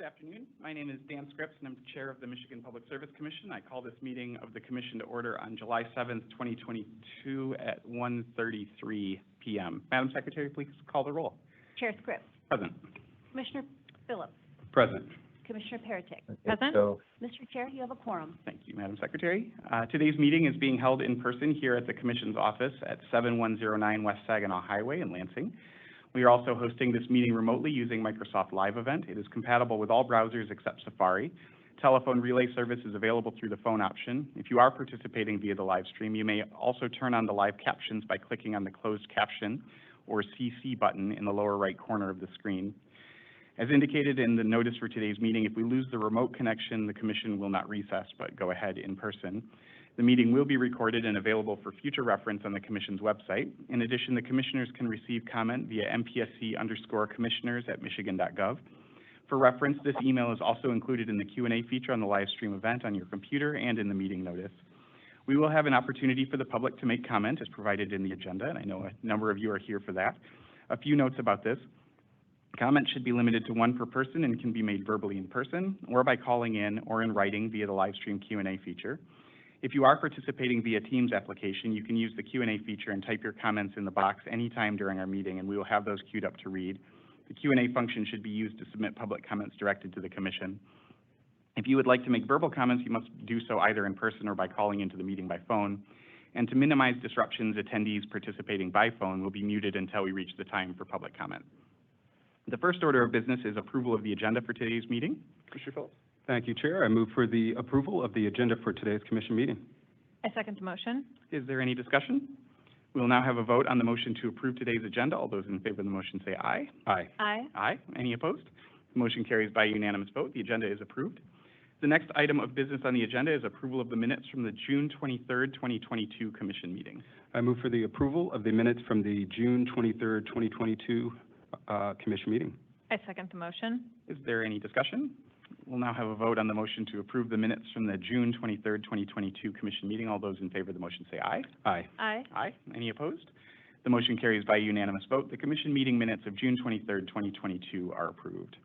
afternoon. My name is Dan Scripps, and I'm Chair of the Michigan Public Service Commission. I call this meeting of the Commission to order on July 7th, 2022 at 1:33 p.m. Madam Secretary, please call the roll. Chair Scripps. Present. Commissioner Phillips. Present. Commissioner Paratek. Present. Mr. Chair, you have a quorum. Thank you, Madam Secretary. Today's meeting is being held in person here at the Commission's office at 7109 West Saginaw Highway in Lansing. We are also hosting this meeting remotely using Microsoft Live Event. It is compatible with all browsers except Safari. Telephone relay service is available through the phone option. If you are participating via the live stream, you may also turn on the live captions by clicking on the closed caption or CC button in the lower right corner of the screen. As indicated in the notice for today's meeting, if we lose the remote connection, the Commission will not recess but go ahead in person. The meeting will be recorded and available for future reference on the Commission's website. In addition, the Commissioners can receive comment via mpsc_commissioners@michigan.gov. For reference, this email is also included in the Q&A feature on the live stream event on your computer and in the meeting notice. We will have an opportunity for the public to make comment as provided in the agenda, and I know a number of you are here for that. A few notes about this. Comment should be limited to one per person and can be made verbally in person or by calling in or in writing via the live stream Q&A feature. If you are participating via Teams application, you can use the Q&A feature and type your comments in the box anytime during our meeting, and we will have those queued up to read. The Q&A function should be used to submit public comments directed to the Commission. If you would like to make verbal comments, you must do so either in person or by calling into the meeting by phone. And to minimize disruptions, attendees participating by phone will be muted until we reach the time for public comment. The first order of business is approval of the agenda for today's meeting. Commissioner Phillips. Thank you, Chair. I move for the approval of the agenda for today's Commission meeting. I second the motion. Is there any discussion? We will now have a vote on the motion to approve today's agenda. All those in favor of the motion say aye. Aye. Aye. Aye. Any opposed? The motion carries by unanimous vote. The agenda is approved. The next item of business on the agenda is approval of the minutes from the June 23rd, 2022 Commission meeting. I move for the approval of the minutes from the June 23rd, 2022 Commission meeting. I second the motion. Is there any discussion? We'll now have a vote on the motion to approve the minutes from the June 23rd, 2022 Commission meeting. All those in favor of the motion say aye. Aye. Aye. Aye. Any opposed? The motion carries by unanimous vote. The Commission meeting minutes of June 23rd, 2022 are approved.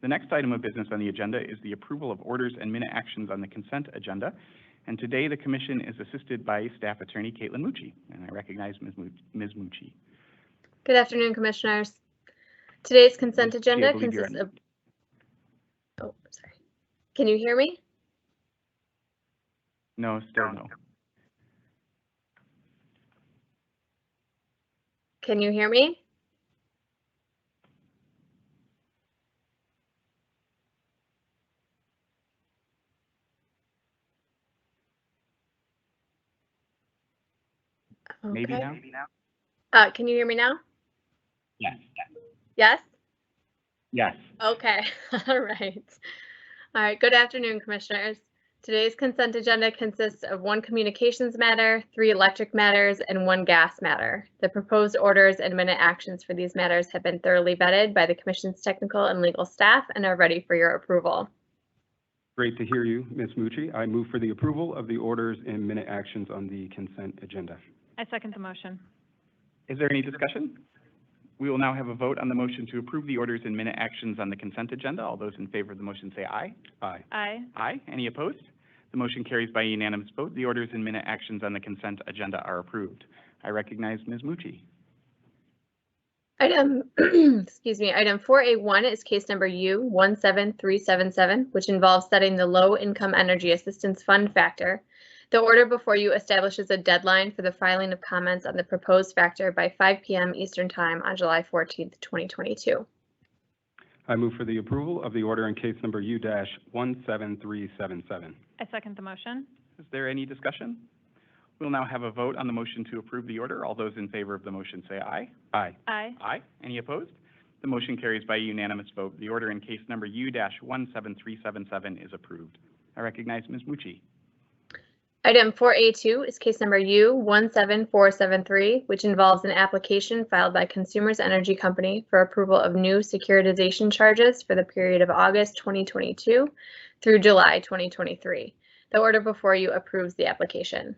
The next item of business on the agenda is the approval of orders and minute actions on the consent agenda. And today the Commission is assisted by Staff Attorney Caitlin Mucci. And I recognize Ms. Mucci. Good afternoon, Commissioners. Today's consent Ms. Mucci, agenda I believe you're consists of... Oh, sorry. Can you hear me? No, still no. Can you hear me? Maybe Okay. now? Can you hear me now? Yes. Yes? Yes. Okay. All right. All right. Good afternoon, Commissioners. Today's consent agenda consists of 1 communications matter, 3 electric matters, and 1 gas matter. The proposed orders and minute actions for these matters have been thoroughly vetted by the Commission's technical and legal staff and are ready for your approval. Great to hear you, Ms. Mucci. I move for the approval of the orders and minute actions on the consent agenda. I second the motion. Is there any discussion? We will now have a vote on the motion to approve the orders and minute actions on the consent agenda. All those in favor of the motion say aye. Aye. Aye. Aye. Any opposed? The motion carries by unanimous vote. The orders and minute actions on the consent agenda are approved. I recognize Ms. Mucci. Item 4A1 is case number U17377, which involves setting the Low Income Energy Assistance Fund factor. The order before you establishes a deadline for the filing of comments on the proposed factor by 5 p.m. Eastern Time on July 14th, 2022. I move for the approval of the order in case number U-17377. I second the motion. Is there any discussion? We'll now have a vote on the motion to approve the order. All those in favor of the motion say aye. Aye. Aye. Aye. Any opposed? The motion carries by unanimous vote. The order in case number U-17377 is approved. I recognize Ms. Mucci. Item 4A2 is case number U17473, which involves an application filed by Consumers Energy Company for approval of new securitization charges for the period of August 2022 through July 2023. The order before you approves the application.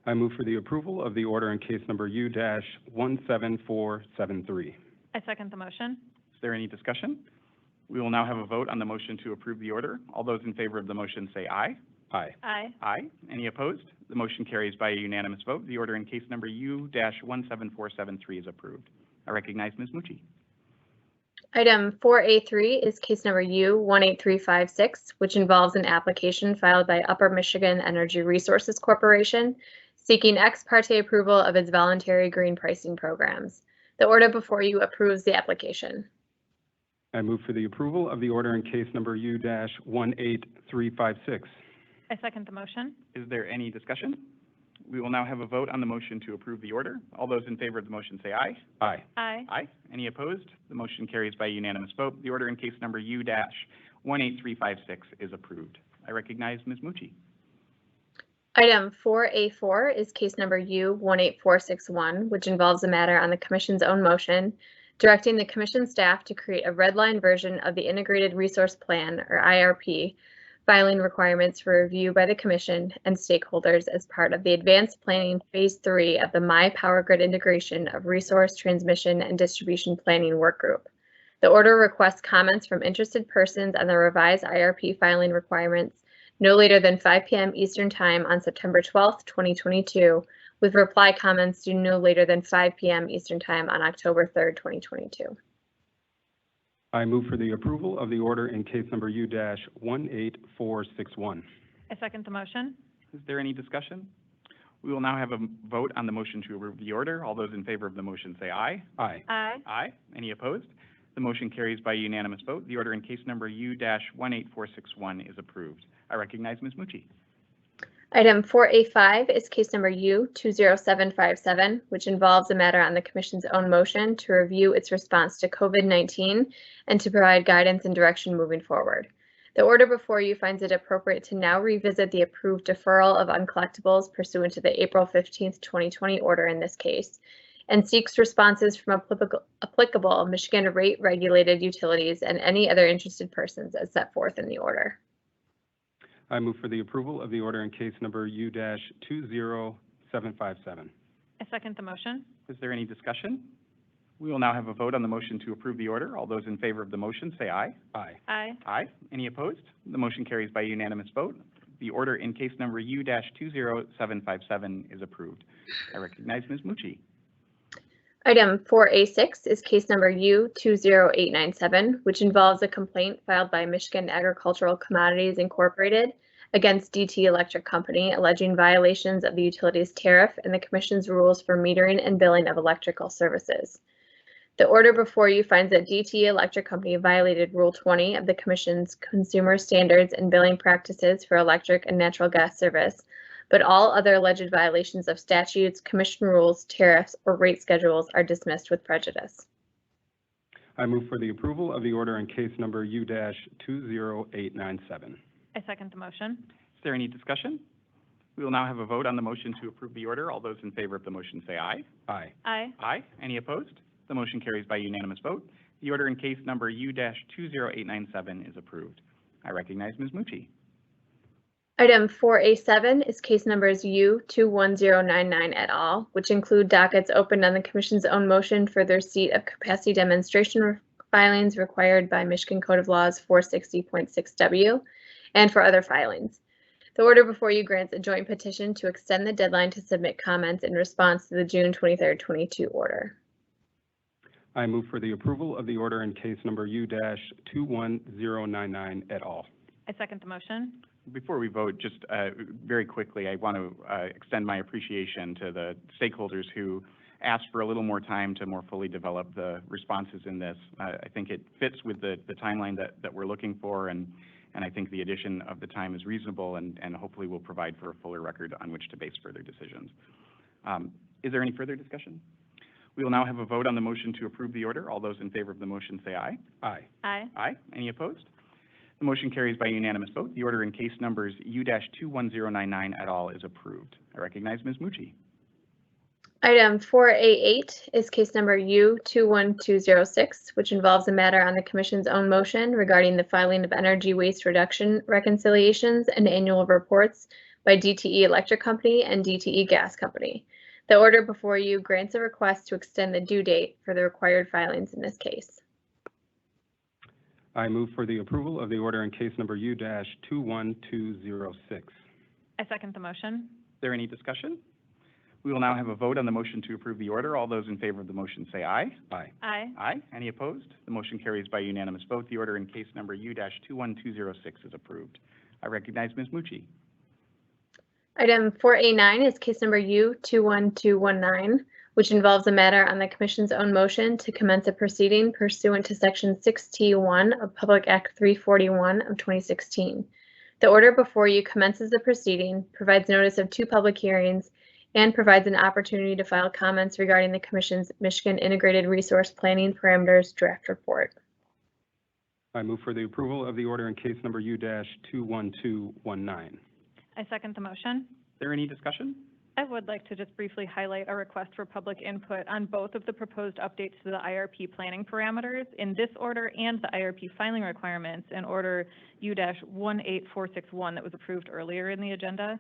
I move for the approval of the order in case number U-17473. I second the motion. Is there any discussion? We will now have a vote on the motion to approve the order. All those in favor of the motion say aye. Aye. Aye. Aye. Any opposed? The motion carries by a unanimous vote. The order in case number U-174773 is approved. I recognize Ms. Mucci. Item 4A3 is case number U-18356, which involves an application filed by Upper Michigan Energy Resources Corporation seeking ex parte approval of its voluntary green pricing programs. The order before you approves the application. I move for the approval of the order in case number U-18356. I second the motion. Is there any discussion? We will now have a vote on the motion to approve the order. All those in favor of the motion say aye. Aye. Aye. Aye. Any opposed? The motion carries by a unanimous vote. The order in case number U-18356 is approved. I recognize Ms. Mucci. Item 4A4 is case number U-18461, which involves a matter on the Commission's own motion, directing the Commission staff to create a red line version of the Integrated Resource Plan, or IRP, filing requirements for review by the Commission and stakeholders as part of the Advanced Planning Phase 3 of the My Power Grid Integration of Resource Transmission and Distribution Planning Workgroup. The order requests comments from interested persons on the revised IRP filing requirements no later than 5 p.m. Eastern Time on September 12th, 2022, with reply comments due no later than 5 p.m. Eastern Time on October 3rd, 2022. I move for the approval of the order in case number U-18461. I second the motion. Is there any discussion? We will now have a vote on the motion to approve the order. All those in favor of the motion say aye. Aye. Aye. Aye. Any opposed? The motion carries by unanimous vote. The order in case number U-18461 is approved. I recognize Ms. Mucci. Item 4A5 is case number U-20757, which involves a matter on the Commission's own motion to review its response to COVID-19 and to provide guidance and direction moving forward. The order before you finds it appropriate to now revisit the approved deferral of uncollectibles pursuant to the April 15th, 2020 order in this case, and seeks responses from applicable Michigan rate-regulated utilities and any other interested persons as set forth in the order. I move for the approval of the order in case number U-20757. I second the motion. Is there any discussion? We will now have a vote on the motion to approve the order. All those in favor of the motion say aye. Aye. Aye. Aye. Any opposed? The motion carries by unanimous vote. The order in case number U-20757 is approved. I recognize Ms. Mucci. Item 4A6 is case number U-20897, which involves a complaint filed by Michigan Agricultural Commodities Incorporated against DTE Electric Company, alleging violations of the utilities tariff and the Commission's rules for metering and billing of electrical services. The order before you finds that DTE Electric Company violated Rule 20 of the Commission's Consumer Standards and Billing Practices for Electric and Natural Gas Service, but all other alleged violations of statutes, Commission rules, tariffs, or rate schedules are dismissed with prejudice. I move for the approval of the order in case number U-20897. I second the motion. Is there any discussion? We will now have a vote on the motion to approve the order. All those in favor of the motion say aye. Aye. Aye. Aye. Any opposed? The motion carries by unanimous vote. The order in case number U-20897 is approved. I recognize Ms. Mucci. Item 4A7 is case numbers U-21099 et al., which include dockets opened on the Commission's own motion for the receipt of capacity demonstration filings required by Michigan Code of Laws 460.6W and for other filings. The order before you grants a joint petition to extend the deadline to submit comments in response to the June 23rd, 2022 order. I move for the approval of the order in case number U-21099 et al. I second the motion. Before we vote, just very quickly, I want to extend my appreciation to the stakeholders who asked for a little more time to more fully develop the responses in this. I think it fits with the timeline that we're looking for, and I think the addition of the time is reasonable and hopefully will provide for a fuller record on which to base further decisions. Is there any further discussion? We will now have a vote on the motion to approve the order. All those in favor of the motion say aye. Aye. Aye. Aye. Any opposed? The motion carries by unanimous vote. The order in case numbers U-21099 et al. Is approved. I recognize Ms. Mucci. Item 4A8 is case number U-21206, which involves a matter on the Commission's own motion regarding the filing of energy waste reduction reconciliations and annual reports by DTE Electric Company and DTE Gas Company. The order before you grants a request to extend the due date for the required filings in this case. I move for the approval of the order in case number U-21206. I second the motion. Is there any discussion? We will now have a vote on the motion to approve the order. All those in favor of the motion say aye. Aye. Aye. Aye. Any opposed? The motion carries by unanimous vote. The order in case number U-21206 is approved. I recognize Ms. Mucci. Item 4A9 is case number U21219, which involves a matter on the Commission's own motion to commence a proceeding pursuant to Section 6T1 of Public Act 341 of 2016. The order before you commences the proceeding, provides notice of 2 public hearings, and provides an opportunity to file comments regarding the Commission's Michigan Integrated Resource Planning Parameters Draft Report. I move for the approval of the order in case number U-21219. I second the motion. Is there any discussion? I would like to just briefly highlight a request for public input on both of the proposed updates to the IRP planning parameters in this order and the IRP filing requirements in order U-18461 that was approved earlier in the agenda.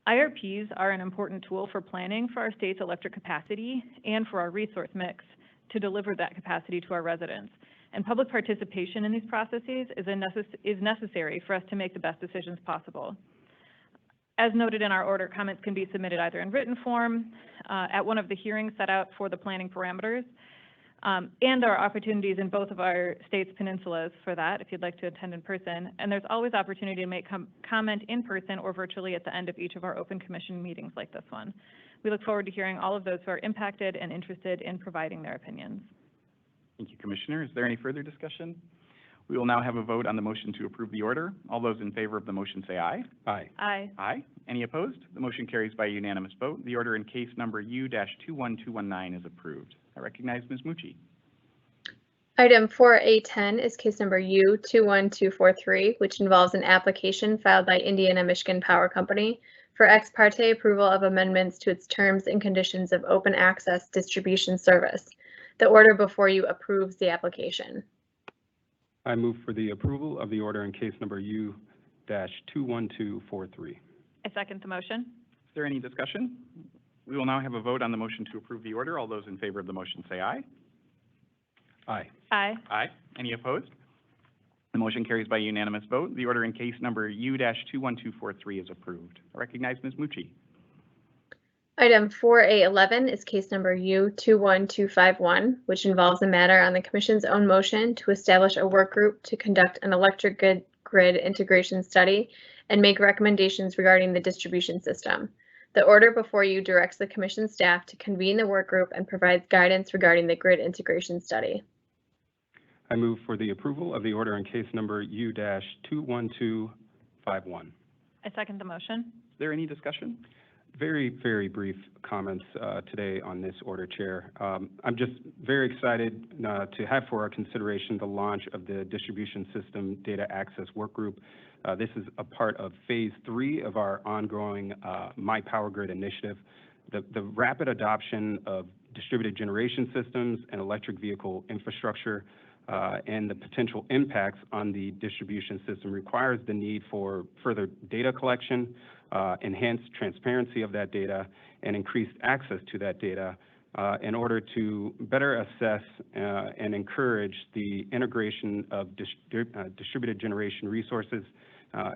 IRPs are an important tool for planning for our state's electric capacity and for our resource mix to deliver that capacity to our residents. And public participation in these processes is necessary for us to make the best decisions possible. As noted in our order, comments can be submitted either in written form, at one of the hearings set out for the planning parameters, and there are opportunities in both of our state's peninsulas for that, if you'd like to attend in person. And there's always opportunity to make comment in person or virtually at the end of each of our open commission meetings like this one. We look forward to hearing all of those who are impacted and interested in providing their opinions. Thank you, Commissioner. Is there any further discussion? We will now have a vote on the motion to approve the order. All those in favor of the motion say aye. Aye. Aye. Aye. Any opposed? The motion carries by unanimous vote. The order in case number U-21219 is approved. I recognize Ms. Mucci. Item 4A10 is case number U21243, which involves an application filed by Indiana Michigan Power Company for ex parte approval of amendments to its terms and conditions of open access distribution service. The order before you approves the application. I move for the approval of the order in case number U-21243. I second the motion. Is there any discussion? We will now have a vote on the motion to approve the order. All those in favor of the motion say aye. Aye. Aye. Aye. Any opposed? The motion carries by unanimous vote. The order in case number U-21243 is approved. I recognize Ms. Mucci. Item 4A11 is case number U21251, which involves a matter on the Commission's own motion to establish a work group to conduct an electric grid integration study and make recommendations regarding the distribution system. The order before you directs the Commission staff to convene the work group and provides guidance regarding the grid integration study. I move for the approval of the order in case number U-21251. I second the motion. Is there any discussion? Very, very brief comments today on this order, Chair. I'm just very excited to have for our consideration the launch of the Distribution System Data Access Work Group. This is a part of Phase 3 of our ongoing My Power Grid initiative. The rapid adoption of distributed generation systems and electric vehicle infrastructure and the potential impacts on the distribution system requires the need for further data collection, enhanced transparency of that data, and increased access to that data in order to better assess and encourage the integration of distributed generation resources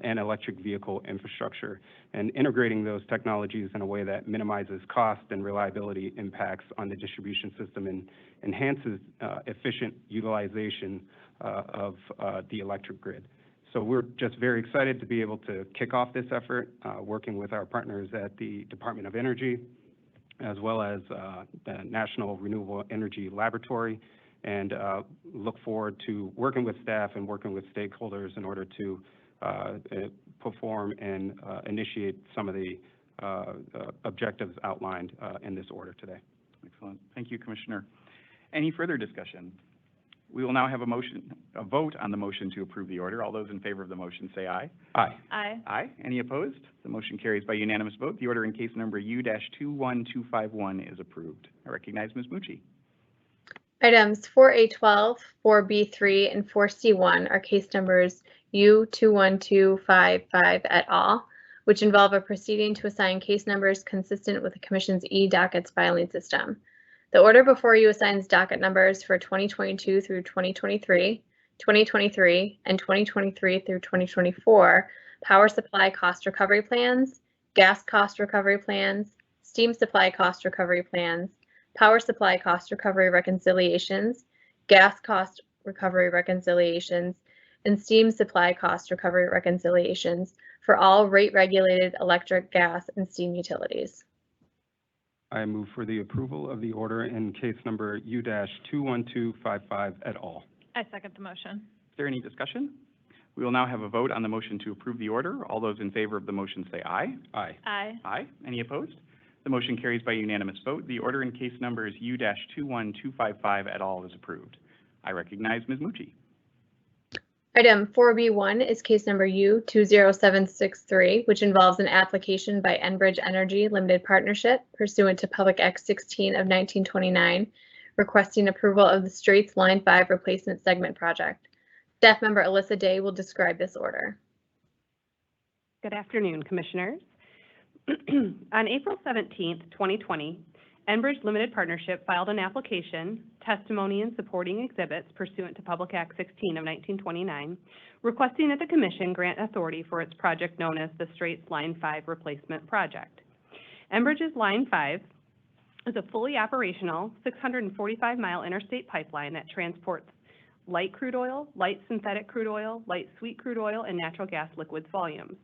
and electric vehicle infrastructure, and integrating those technologies in a way that minimizes cost and reliability impacts on the distribution system and enhances efficient utilization of the electric grid. So we're just very excited to be able to kick off this effort, working with our partners at the Department of Energy, as well as the National Renewable Energy Laboratory, and look forward to working with staff and working with stakeholders in order to perform and initiate some of the objectives outlined in this order today. Excellent. Thank you, Commissioner. Any further discussion? We will now have a vote on the motion to approve the order. All those in favor of the motion say aye. Aye. Aye. Aye. Any opposed? The motion carries by unanimous vote. The order in case number U-21251 is approved. I recognize Ms. Mucci. Items 4A12, 4B3, and 4C1 are case numbers U21255 et al., which involve a proceeding to assign case numbers consistent with the Commission's e-dockets filing system. The order before you assigns docket numbers for 2022 through 2023, 2023, and 2023 through 2024 power supply cost recovery plans, gas cost recovery plans, steam supply cost recovery plans, power supply cost recovery reconciliations, gas cost recovery reconciliations, and steam supply cost recovery reconciliations for all rate-regulated electric, gas, and steam utilities. I move for the approval of the order in case number U-21255 et al. I second the motion. Is there any discussion? We will now have a vote on the motion to approve the order. All those in favor of the motion say aye. Aye. Aye. Aye. Any opposed? The motion carries by unanimous vote. The order in case numbers U-21255 et al. is approved. I recognize Ms. Mucci. Item 4B1 is case number U-20763, which involves an application by Enbridge Energy Limited Partnership pursuant to Public Act 16 of 1929, requesting approval of the Straits Line 5 replacement segment project. Staff member Alyssa Day will describe this order. Good afternoon, Commissioners. On April 17th, 2020, Enbridge Limited Partnership filed an application, testimony, and supporting exhibits pursuant to Public Act 16 of 1929, requesting that the Commission grant authority for its project known as the Straits Line 5 Replacement Project. Enbridge's Line 5 is a fully operational 645-mile interstate pipeline that transports light crude oil, light synthetic crude oil, light sweet crude oil, and natural gas liquids volumes.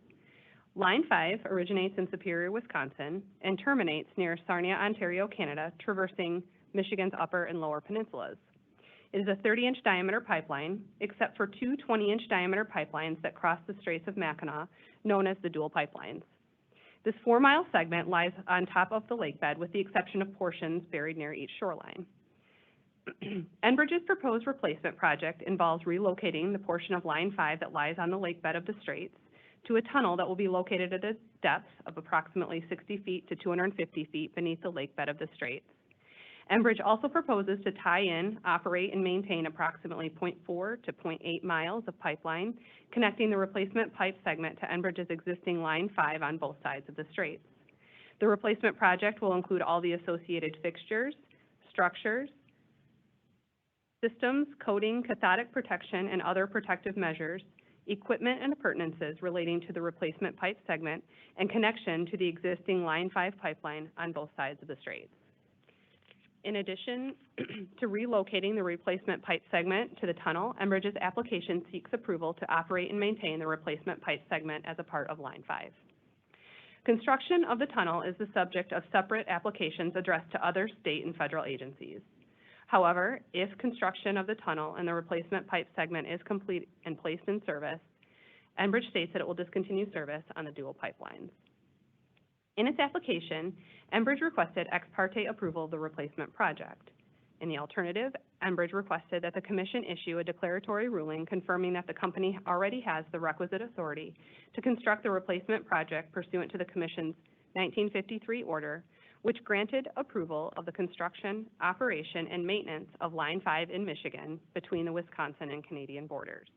Line 5 originates in Superior, Wisconsin, and terminates near Sarnia, Ontario, Canada, traversing Michigan's upper and lower peninsulas. It is a 30-inch diameter pipeline, except for two 20-inch diameter pipelines that cross the Straits of Mackinac, known as the dual pipelines. This 4-mile segment lies on top of the lakebed, with the exception of portions buried near each shoreline. Enbridge's proposed replacement project involves relocating the portion of Line 5 that lies on the lakebed of the Straits to a tunnel that will be located at a depth of approximately 60 feet to 250 feet beneath the lakebed of the Straits. Enbridge also proposes to tie in, operate, and maintain approximately 0.4 to 0.8 miles of pipeline connecting the replacement pipe segment to Enbridge's existing Line 5 on both sides of the Straits. The replacement project will include all the associated fixtures, structures, systems, coating, cathodic protection, and other protective measures, equipment and appurtenances relating to the replacement pipe segment, and connection to the existing Line 5 pipeline on both sides of the Straits. In addition to relocating the replacement pipe segment to the tunnel, Enbridge's application seeks approval to operate and maintain the replacement pipe segment as a part of Line 5. Construction of the tunnel is the subject of separate applications addressed to other state and federal agencies. However, if construction of the tunnel and the replacement pipe segment is complete and placed in service, Enbridge states that it will discontinue service on the dual pipelines. In its application, Enbridge requested ex parte approval of the replacement project. In the alternative, Enbridge requested that the Commission issue a declaratory ruling confirming that the company already has the requisite authority to construct the replacement project pursuant to the Commission's 1953 order, which granted approval of the construction, operation, and maintenance of Line 5 in Michigan between the Wisconsin and Canadian borders.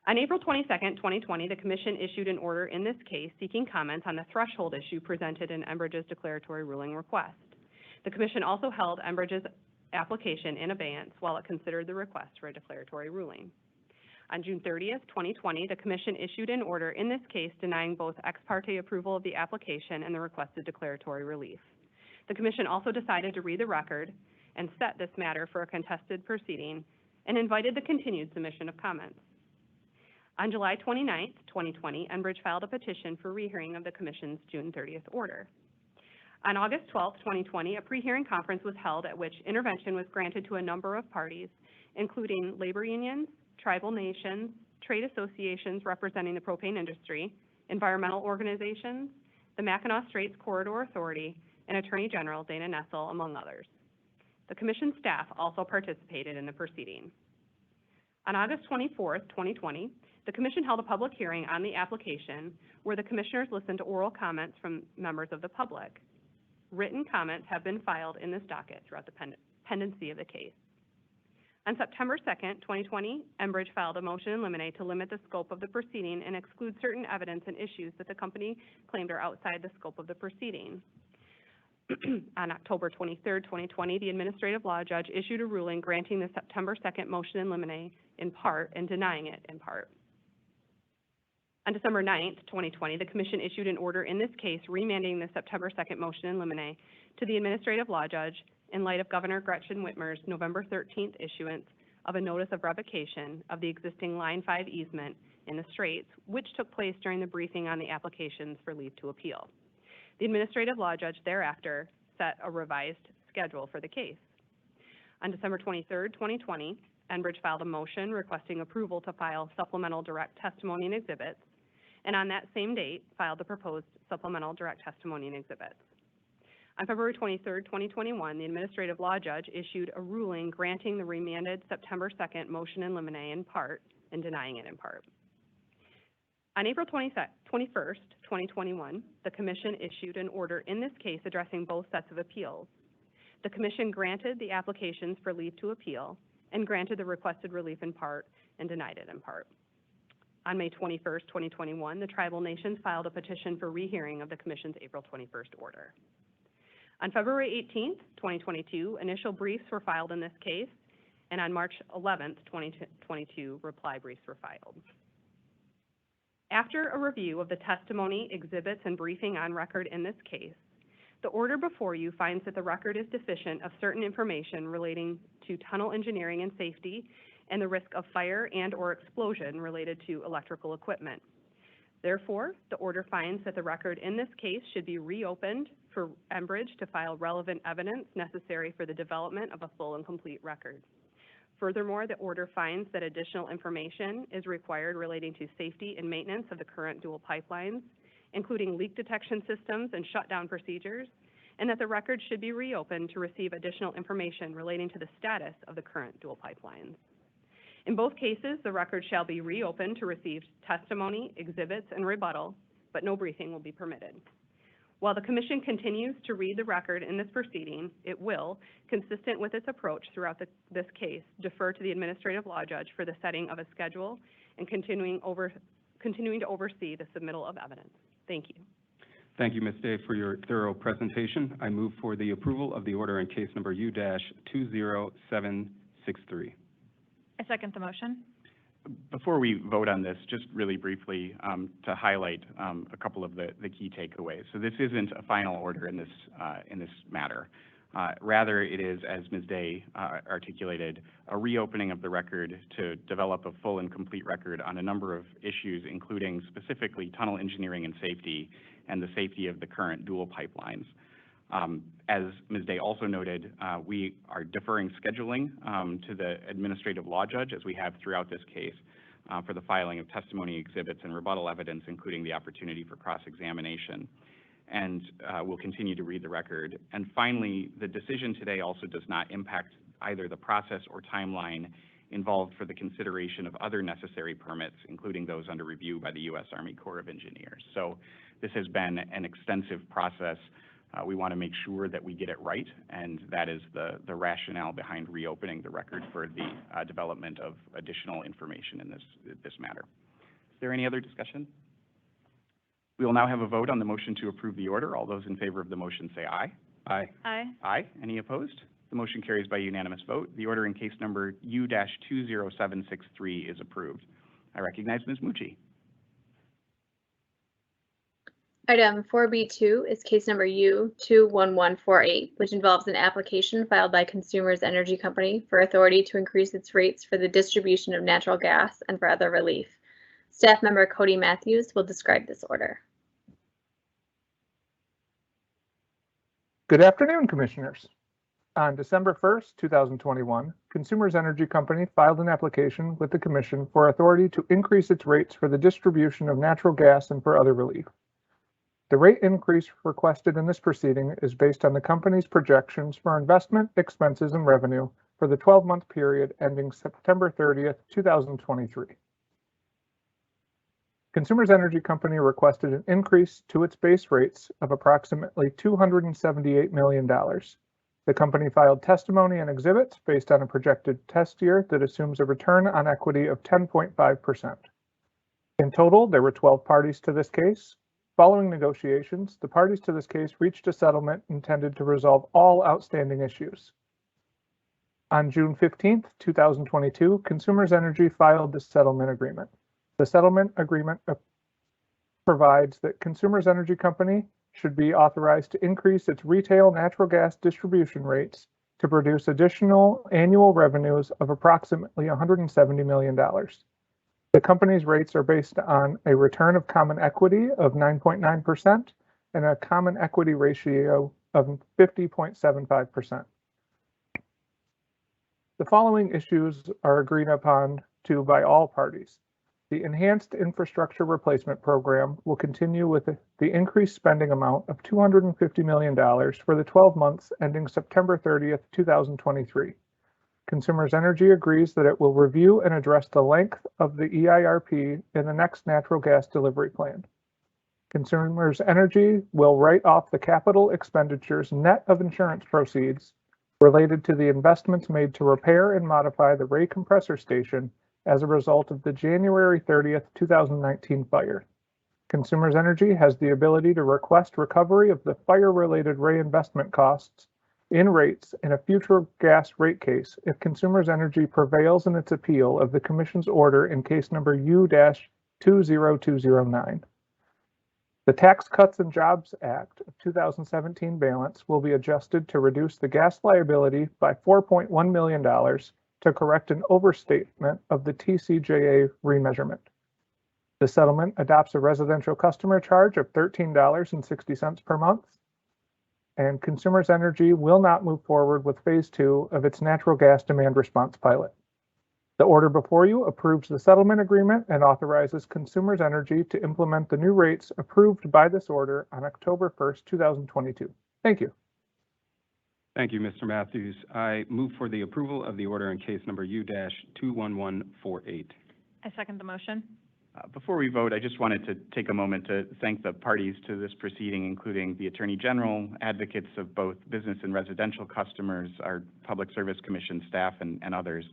On April 22, 2020, the Commission issued an order in this case seeking comments on the threshold issue presented in Enbridge's declaratory ruling request. The Commission also held Enbridge's application in abeyance while it considered the request for a declaratory ruling. On June 30, 2020, the Commission issued an order in this case denying both ex parte approval of the application and the requested declaratory relief. The Commission also decided to read the record and set this matter for a contested proceeding and invited the continued submission of comments. On July 29, 2020, Enbridge filed a petition for rehearing of the Commission's June 30th order. On August 12, 2020, a pre-hearing conference was held at which intervention was granted to a number of parties, including labor unions, tribal nations, trade associations representing the propane industry, environmental organizations, the Mackinac Straits Corridor Authority, and Attorney General Dana Nessel, among others. The Commission staff also participated in the proceeding. On August 24, 2020, the Commission held a public hearing on the application where the Commissioners listened to oral comments from members of the public. Written comments have been filed in this docket throughout the pendency of the case. On September 2, 2020, Enbridge filed a motion in limine to limit the scope of the proceeding and exclude certain evidence and issues that the company claimed are outside the scope of the proceeding. On October 23rd, 2020, the administrative law judge issued a ruling granting the September 2nd motion in limine in part and denying it in part. On December 9th, 2020, the Commission issued an order in this case remanding the September 2nd motion in limine to the administrative law judge in light of Governor Gretchen Whitmer's November 13th issuance of a notice of revocation of the existing Line 5 easement in the Straits, which took place during the briefing on the applications for leave to appeal. The administrative law judge thereafter set a revised schedule for the case. On December 23rd, 2020, Enbridge filed a motion requesting approval to file supplemental direct testimony and exhibits, and on that same date, filed the proposed supplemental direct testimony and exhibits. On February 23rd, 2021, the administrative law judge issued a ruling granting the remanded September 2nd motion in limine in part and denying it in part. On April 21st, 2021, the Commission issued an order in this case addressing both sets of appeals. The Commission granted the applications for leave to appeal and granted the requested relief in part and denied it in part. On May 21st, 2021, the tribal nations filed a petition for rehearing of the Commission's April 21st order. On February 18th, 2022, initial briefs were filed in this case, and on March 11th, 2022, reply briefs were filed. After a review of the testimony, exhibits, and briefing on record in this case, the order before you finds that the record is deficient of certain information relating to tunnel engineering and safety and the risk of fire and/or explosion related to electrical equipment. Therefore, the order finds that the record in this case should be reopened for Enbridge to file relevant evidence necessary for the development of a full and complete record. Furthermore, the order finds that additional information is required relating to safety and maintenance of the current dual pipelines, including leak detection systems and shutdown procedures, and that the record should be reopened to receive additional information relating to the status of the current dual pipelines. In both cases, the record shall be reopened to receive testimony, exhibits, and rebuttal, but no briefing will be permitted. While the Commission continues to read the record in this proceeding, it will, consistent with its approach throughout this case, defer to the administrative law judge for the setting of a schedule and continuing to oversee the submittal of evidence. Thank you. Thank you, Ms. Day, for your thorough presentation. I move for the approval of the order in case number U-20763. I second the motion. Before we vote on this, just really briefly to highlight a couple of the key takeaways. So this isn't a final order in this matter. Rather, it is, as Ms. Day articulated, a reopening of the record to develop a full and complete record on a number of issues, including specifically tunnel engineering and safety and the safety of the current dual pipelines. As Ms. Day also noted, we are deferring scheduling to the administrative law judge, as we have throughout this case, for the filing of testimony, exhibits, and rebuttal evidence, including the opportunity for cross-examination. And we'll continue to read the record. And finally, the decision today also does not impact either the process or timeline involved for the consideration of other necessary permits, including those under review by the U.S. Army Corps of Engineers. So this has been an extensive process. We want to make sure that we get it right, and that is the rationale behind reopening the record for the development of additional information in this matter. Is there any other discussion? We will now have a vote on the motion to approve the order. All those in favor of the motion say aye. Aye. Aye. Aye. Any opposed? The motion carries by unanimous vote. The order in case number U-20763 is approved. I recognize Ms. Mucci. Item 4B2 is case number U-21148, which involves an application filed by Consumers Energy Company for authority to increase its rates for the distribution of natural gas and for other relief. Staff member Cody Matthews will describe this order. Good afternoon, Commissioners. On December 1st, 2021, Consumers Energy Company filed an application with the Commission for authority to increase its rates for the distribution of natural gas and for other relief. The rate increase requested in this proceeding is based on the company's projections for investment, expenses, and revenue for the 12-month period ending September 30th, 2023. Consumers Energy Company requested an increase to its base rates of approximately $278 million. The company filed testimony and exhibits based on a projected test year that assumes a return on equity of 10.5%. In total, there were 12 parties to this case. Following negotiations, the parties to this case reached a settlement intended to resolve all outstanding issues. On June 15th, 2022, Consumers Energy filed the settlement agreement. The settlement agreement provides that Consumers Energy Company should be authorized to increase its retail natural gas distribution rates to produce additional annual revenues of approximately $170 million. The company's rates are based on a return of common equity of 9.9% and a common equity ratio of 50.75%. The following issues are agreed upon by all parties. The Enhanced Infrastructure Replacement Program will continue with the increased spending amount of $250 million for the 12 months ending September 30th, 2023. Consumers Energy agrees that it will review and address the length of the EIRP in the next natural gas delivery plan. Consumers Energy will write off the capital expenditures net of insurance proceeds related to the investments made to repair and modify the Ray compressor station as a result of the January 30th, 2019 fire. Consumers Energy has the ability to request recovery of the fire-related Ray investment costs in rates in a future gas rate case if Consumers Energy prevails in its appeal of the Commission's order in case number U-20209. The Tax Cuts and Jobs Act of 2017 balance will be adjusted to reduce the gas liability by $4.1 million to correct an overstatement of the TCJA remeasurement. The settlement adopts a residential customer charge of $13.60 per month, and Consumers Energy will not move forward with phase 2 of its natural gas demand response pilot. The order before you approves the settlement agreement and authorizes Consumers Energy to implement the new rates approved by this order on October 1st, 2022. Thank you. Thank you, Mr. Matthews. I move for the approval of the order in case number U-21148. I second the motion. Before we vote, I just wanted to take a moment to thank the parties to this proceeding, including the Attorney General, advocates of both business and residential customers, our Public Service Commission staff, and others.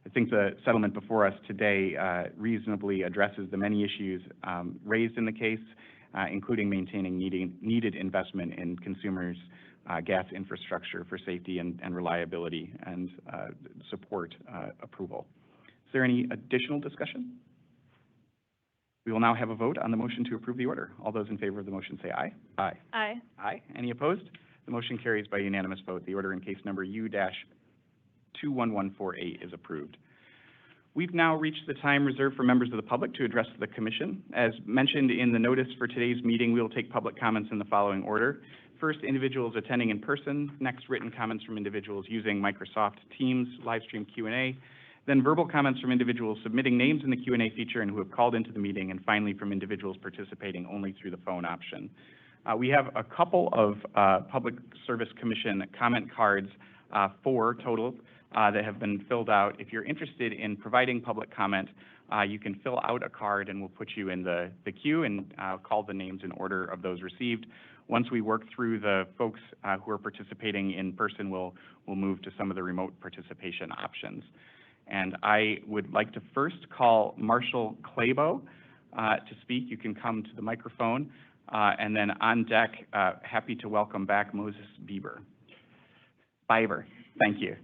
I think the settlement before us today reasonably addresses the many issues raised in the case, including maintaining needed investment in consumers' gas infrastructure for safety and reliability and support approval. Is there any additional discussion? We will now have a vote on the motion to approve the order. All those in favor of the motion say aye. Aye. Aye. Aye. Any opposed? The motion carries by unanimous vote. The order in case number U-21148 is approved. We've now reached the time reserved for members of the public to address the Commission. As mentioned in the notice for today's meeting, we will take public comments in the following order. First, individuals attending in person. Next, written comments from individuals using Microsoft Teams live stream Q&A. Then verbal comments from individuals submitting names in the Q&A feature and who have called into the meeting. And finally, from individuals participating only through the phone option. We have a couple of Public Service Commission comment cards, 4 total, that have been filled out. If you're interested in providing public comment, you can fill out a card and we'll put you in the queue and call the names in order of those received. Once we work through the folks who are participating in person, we'll move to some of the remote participation options. And I would like to first call Marshall Clabo to speak. You can come to the microphone. And then on deck, happy to welcome back Moses Biber. Thank you.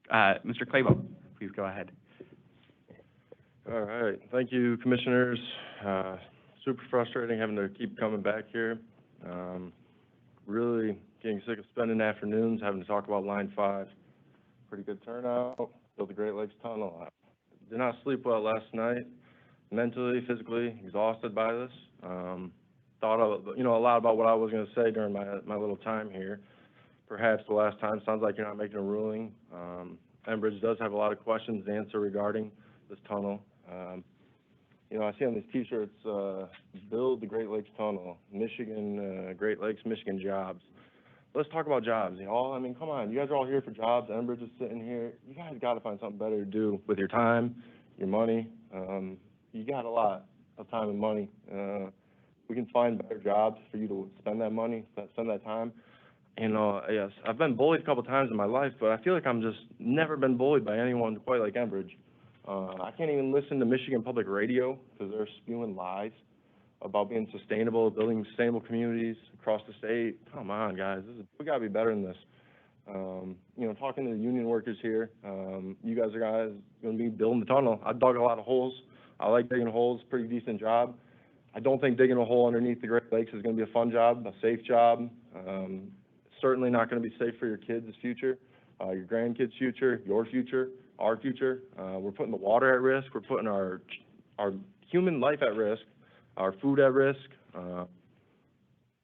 Mr. Clabo, please go ahead. All right. Thank you, Commissioners. Super frustrating having to keep coming back here. Really getting sick of spending afternoons having to talk about Line 5. Pretty good turnout. Built the Great Lakes Tunnel. Did not sleep well last night. Mentally, physically exhausted by this. Thought a lot about what I was going to say during my little time here. Perhaps the last time. Sounds like you're not making a ruling. Enbridge does have a lot of questions to answer regarding this tunnel. I see on these T-shirts, build the Great Lakes Tunnel, Michigan, Great Lakes, Michigan jobs. Let's talk about jobs. Come on, you guys are all here for jobs. Enbridge is sitting here. You guys got to find something better to do with your time, your money. You got a lot of time and money. We can find better jobs for you to spend that money, spend that time. Yes, I've been bullied a couple times in my life, but I feel like I'm just never been bullied by anyone quite like Enbridge. I can't even listen to Michigan Public Radio because they're spewing lies about being sustainable, building sustainable communities across the state. Come on, guys, we gotta be better than this. You know, talking to the union workers here, you guys are gonna be building the tunnel. I dug a lot of holes. I like digging holes, pretty decent job. I don't think digging a hole underneath the Great Lakes is gonna be a fun job, a safe job. Certainly not gonna be safe for your kids' future, your grandkids' future, your future, our future. We're putting the water at risk. We're putting our human life at risk, our food at risk.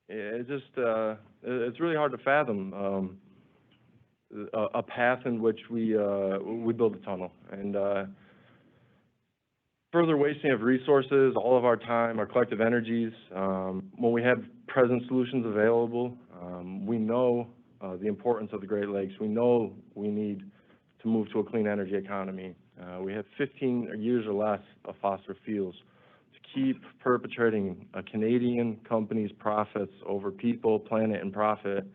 It's really hard to fathom a path in which we build a tunnel, and further wasting of resources, all of our time, our collective energies. When we have present solutions available, we know the importance of the Great Lakes. We know we need to move to a clean energy economy. We have 15 years or less of fossil fuels. To keep perpetrating a Canadian company's profits over people, planet, and profit,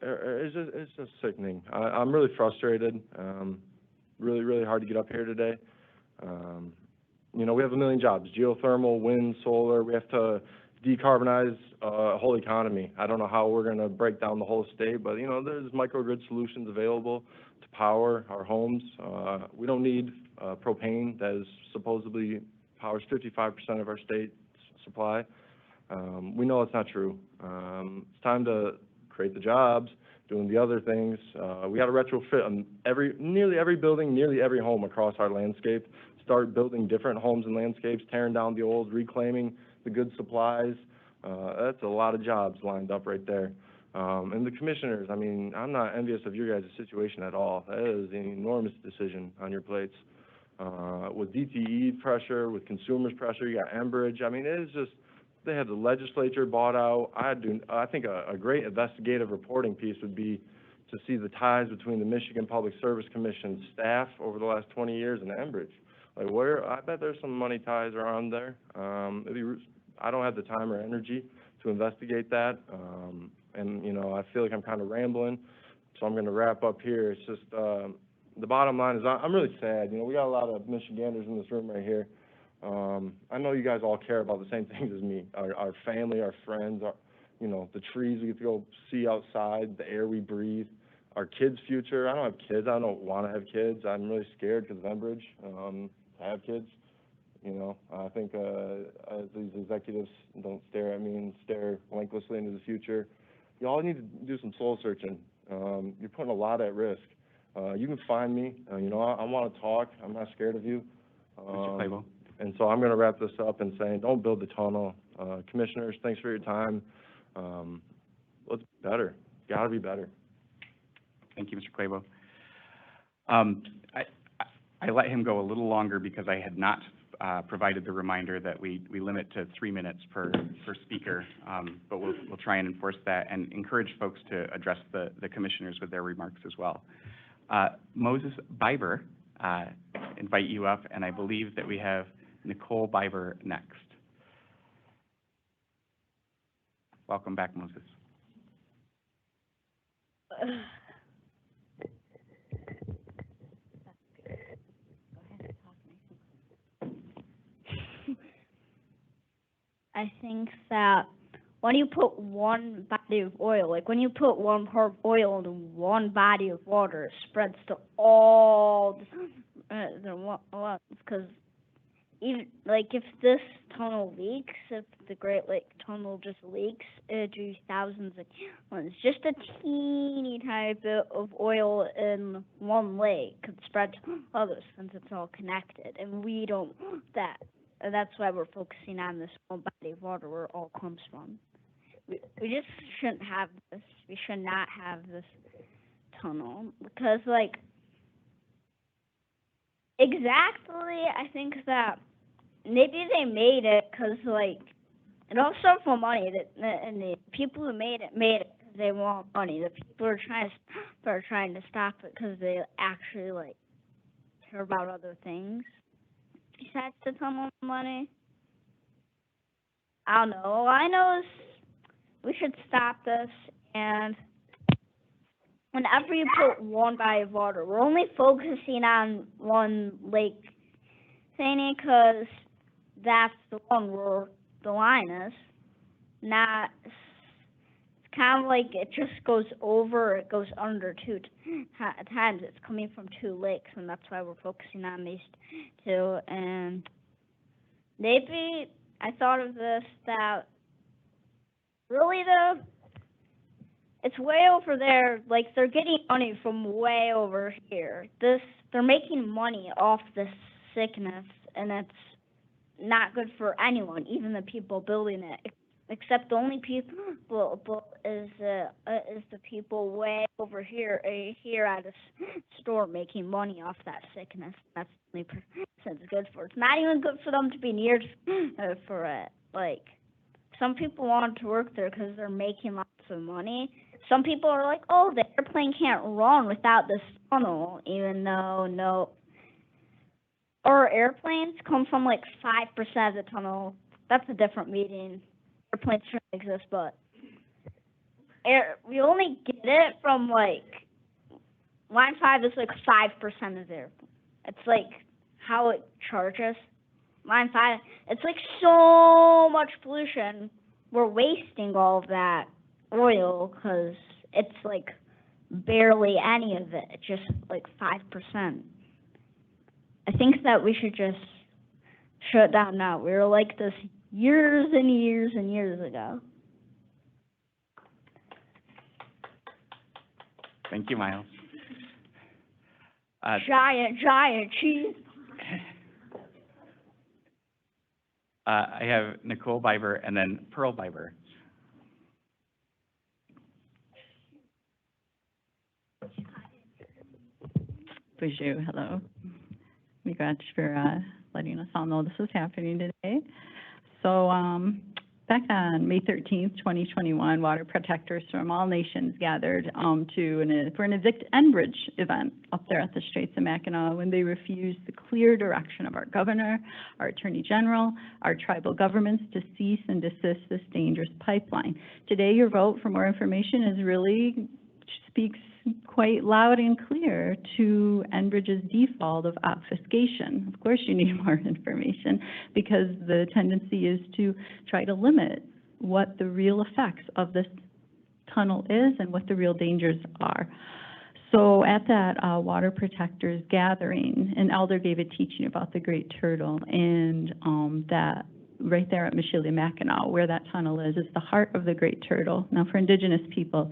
it's just sickening. I'm really frustrated. Really, really hard to get up here today. You know, we have a million jobs: geothermal, wind, solar. We have to decarbonize a whole economy. I don't know how we're going to break down the whole state, but, you know, there's microgrid solutions available to power our homes. We don't need propane that is supposedly powers 55% of our state's supply. We know it's not true. It's time to create the jobs, doing the other things. We got to retrofit on nearly every building, nearly every home across our landscape. Start building different homes and landscapes, tearing down the old, reclaiming the good supplies. That's a lot of jobs lined up right there. And the commissioners, I mean, I'm not envious of your guys' situation at all. That is an enormous decision on your plates. With DTE pressure, with consumers pressure, you got Enbridge. I mean, it is just, they have the legislature bought out. I think a great investigative reporting piece would be to see the ties between the Michigan Public Service Commission staff over the last 20 years and Enbridge. Like, I bet there's some money ties around there. I don't have the time or energy to investigate that. And, you know, I feel like I'm kind of rambling, so I'm going to wrap up here. It's just, the bottom line is I'm really sad. You know, we got a lot of Michiganders in this room right here. I know you guys all care about the same things as me, our family, our friends, you know, the trees we get to go see outside, the air we breathe, our kids' future. I don't have kids. I don't want to have kids. I'm really scared because of Enbridge to have kids. You know, I think as these executives don't stare at me and stare blanklessly into the future, you all need to do some soul searching. You're putting a lot at risk. You can find me. You know, I want to talk. I'm not scared of you. Mr. Clabo. And so I'm going to wrap this up and saying, don't build the tunnel. Commissioners, thanks for your time. Let's be better. Got to be better. Thank you, Mr. Clabo. I let him go a little longer because I had not provided the reminder that we limit to 3 minutes per speaker, but we'll try and enforce that and encourage folks to address the commissioners with their remarks as well. Moses Biber, invite you up, and I believe that we have Nicole Biber next. Welcome back, Moses. I think that when you put one body of oil, like when you put one part of oil into one body of water, it spreads to all the ones. Because even like if this tunnel leaks, if the Great Lake Tunnel just leaks, it do thousands of gallons. Just a teeny tiny bit of oil in one lake could spread to others since it's all connected, and we don't want that. And that's why we're focusing on this one body of water where it all comes from. We just shouldn't have this. We should not have this tunnel because, like, exactly, I think that maybe they made it because, like, it all started for money. And the people who made it because they want money. The people are trying to stop it because they actually, like, care about other things besides the tunnel money. I don't know. All I know is we should stop this, and whenever you put one body of water, we're only focusing on one lake thingy, because that's the one where the line is. Not, it's kind of like it just goes over, it goes under two times. It's coming from two lakes, and that's why we're focusing on these two. And maybe I thought of this, that really it's way over there. Like, they're getting money from way over here. They're making money off this sickness, and it's not good for anyone, even the people building it. Except the only people is the people way over here here at a store making money off that sickness. That's the only person it's good for. It's not even good for them to be near for it. Like, some people want to work there because they're making lots of money. Some people are like, oh, the airplane can't run without this tunnel, even though no. Or airplanes come from like 5% of the tunnel. That's a different meeting. Airplanes shouldn't exist, but we only get it from like line 5 is like 5% of there. It's like how it charges. Line 5, it's like so much pollution. We're wasting all of that oil because it's like barely any of it. It's just like 5%. I think that we should just shut down now. We were like this years and years and years ago. Thank you, Miles. Giant cheese. I have Nicole Biber and then Pearl Biber. Bonjour, hello. Miigwech for letting us all know this is happening today. So back on May 13th, 2021, water protectors from all nations gathered for an Evict Enbridge event up there at the Straits of Mackinac when they refused the clear direction of our governor, our attorney general, our tribal governments to cease and desist this dangerous pipeline. Today, your vote for more information speaks quite loud and clear to Enbridge's default of obfuscation. Of course you need more information because the tendency is to try to limit what the real effects of this tunnel is and what the real dangers are. So at that water protectors gathering, an elder gave a teaching about the great turtle, and that right there at Michilimackinac, where that tunnel is the heart of the great turtle. Now for Indigenous people,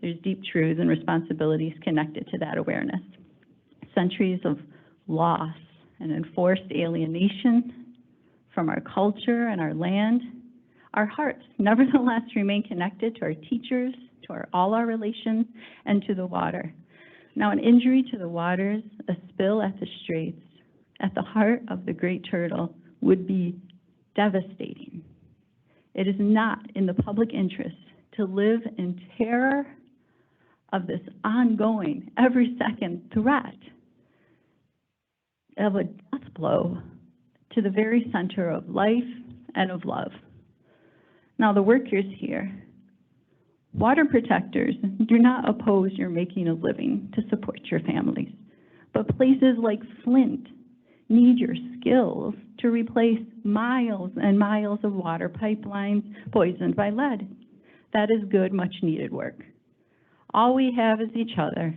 there's deep truths and responsibilities connected to that awareness. Centuries of loss and enforced alienation from our culture and our land. Our hearts nevertheless remain connected to our teachers, to all our relations, and to the water. Now, an injury to the waters, a spill at the Straits, at the heart of the great turtle, would be devastating. It is not in the public interest to live in terror of this ongoing, every second threat of a death blow to the very center of life and of love. Now, the workers here, water protectors, do not oppose your making a living to support your families, but places like Flint need your skills to replace miles and miles of water pipelines poisoned by lead. That is good, much needed work. All we have is each other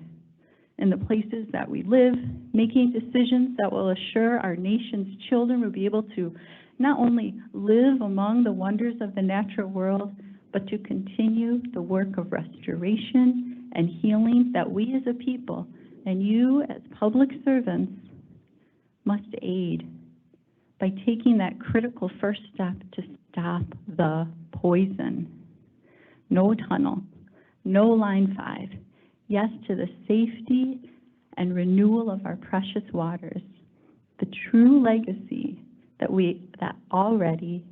in the places that we live, making decisions that will assure our nation's children will be able to not only live among the wonders of the natural world, but to continue the work of restoration and healing that we as a people and you as public servants must aid by taking that critical first step to stop the poison. No tunnel, no Line 5, yes to the safety and renewal of our precious waters, the true legacy that already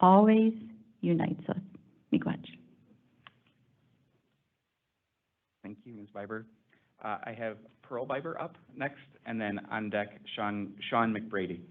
always unites us. Miigwech. Thank you, Ms. Biber. I have Pearl Biber up next, and then on deck, Sean McBrady.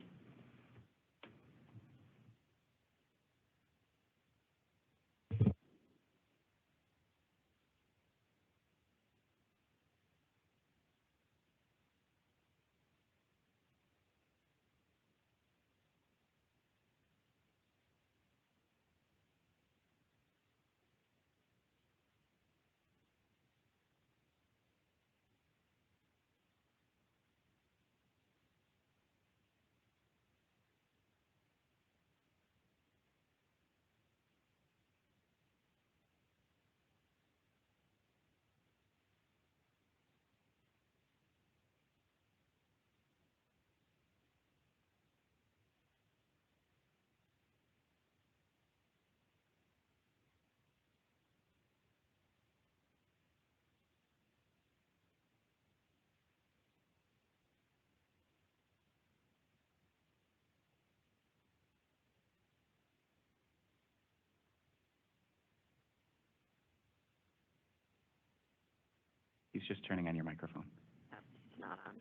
She's just turning on your microphone. It's not on.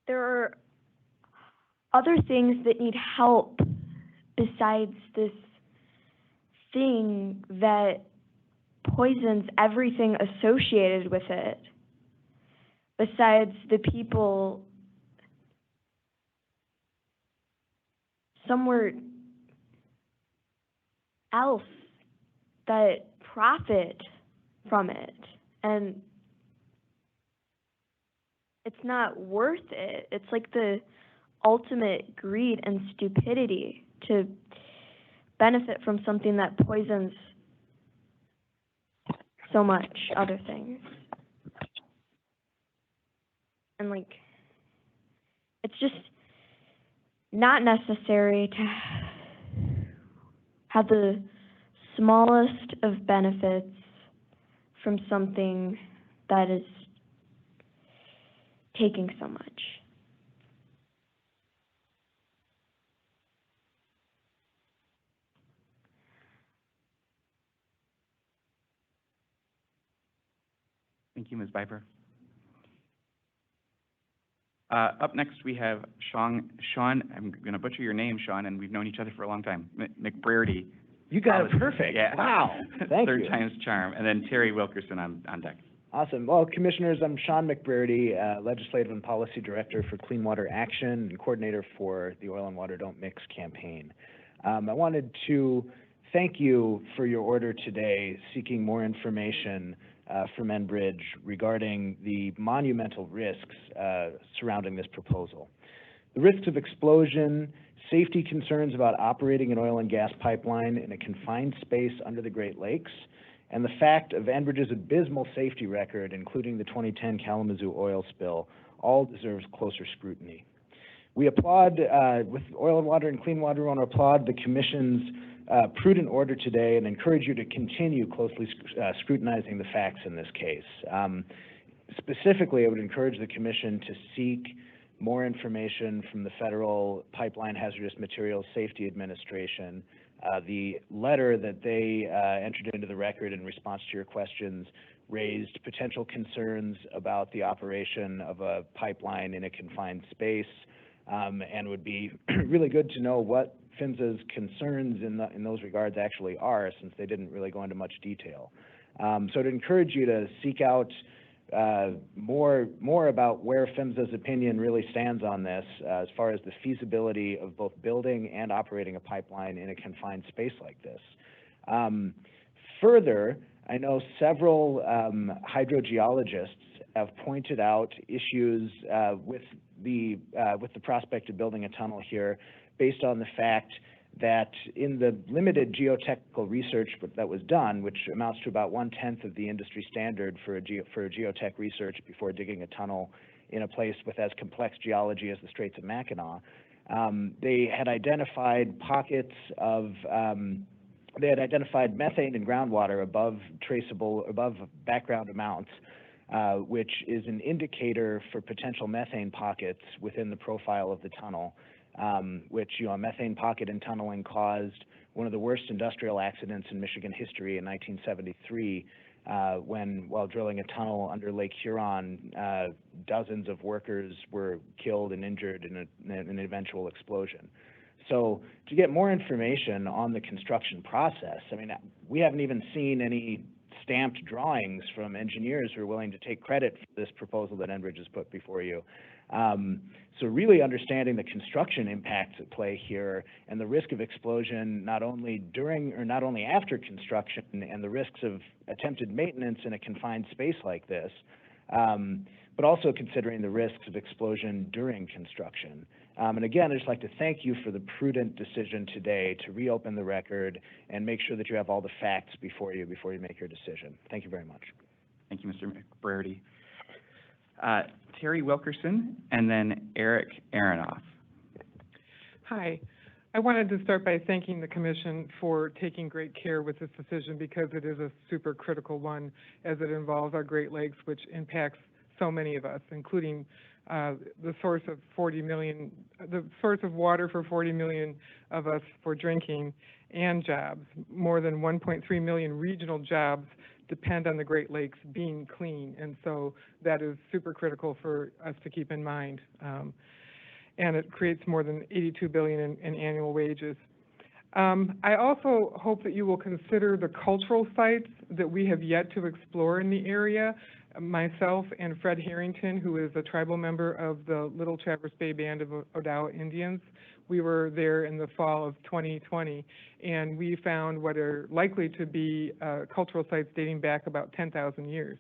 There are other things that need help besides this thing that poisons everything associated with it. Besides the people somewhere else that profit from it. And it's not worth it. It's like the ultimate greed and stupidity to benefit from something that poisons so much other things. And like, it's just not necessary to have the smallest of benefits from something that is taking so much. Thank you, Ms. Viper. Up next, we have Sean, I'm going to butcher your name, Sean, and we've known each other for a long time, McBrady. You got it perfect. Yeah. Wow. Thank Third you. time's charm. And then Terry Wilkerson on deck. Awesome. Well, Commissioners, I'm Sean McBrady, Legislative and Policy Director for Clean Water Action and Coordinator for the Oil and Water Don't Mix campaign. I wanted to thank you for your order today seeking more information from Enbridge regarding the monumental risks surrounding this proposal. The risks of explosion, safety concerns about operating an oil and gas pipeline in a confined space under the Great Lakes, and the fact of Enbridge's abysmal safety record, including the 2010 Kalamazoo oil spill, all deserves closer scrutiny. We applaud, with Oil and Water and Clean Water, we want to applaud the Commission's prudent order today and encourage you to continue closely scrutinizing the facts in this case. Specifically, I would encourage the Commission to seek more information from the Federal Pipeline Hazardous Materials Safety Administration. The letter that they entered into the record in response to your questions raised potential concerns about the operation of a pipeline in a confined space, and would be really good to know what PHMSA's concerns in those regards actually are, since they didn't really go into much detail. So I'd encourage you to seek out more about where PHMSA's opinion really stands on this, as far as the feasibility of both building and operating a pipeline in a confined space like this. Further, I know several hydrogeologists have pointed out issues with the prospect of building a tunnel here, based on the fact that in the limited geotechnical research that was done, which amounts to about 1/10 of the industry standard for geotech research before digging a tunnel in a place with as complex geology as the Straits of Mackinac, they had identified pockets of they had identified methane in groundwater above background amounts, which is an indicator for potential methane pockets within the profile of the tunnel. Which, a methane pocket in tunneling caused one of the worst industrial accidents in Michigan history in 1973, while drilling a tunnel under Lake Huron, dozens of workers were killed and injured in an eventual explosion. So to get more information on the construction process, I mean, we haven't even seen any stamped drawings from engineers who are willing to take credit for this proposal that Enbridge has put before you. So really understanding the construction impacts at play here and the risk of explosion not only during or not only after construction, and the risks of attempted maintenance in a confined space like this, but also considering the risks of explosion during construction. And again, I'd just like to thank you for the prudent decision today to reopen the record and make sure that you have all the facts before you make your decision. Thank you very much. Thank you, Mr. McBrady. Terry Wilkerson, and then Eric Aronoff. Hi. I wanted to start by thanking the Commission for taking great care with this decision, because it is a super critical one, as it involves our Great Lakes, which impacts so many of us, including the source of 40 million, the source of water for 40 million of us for drinking and jobs. More than 1.3 million regional jobs depend on the Great Lakes being clean, and so that is super critical for us to keep in mind. And it creates more than 82 billion in annual wages. I also hope that you will consider the cultural sites that we have yet to explore in the area. Myself and Fred Harrington, who is a tribal member of the Little Traverse Bay Band of Odawa Indians, we were there in the fall of 2020, and we found what are likely to be cultural sites dating back about 10,000 years.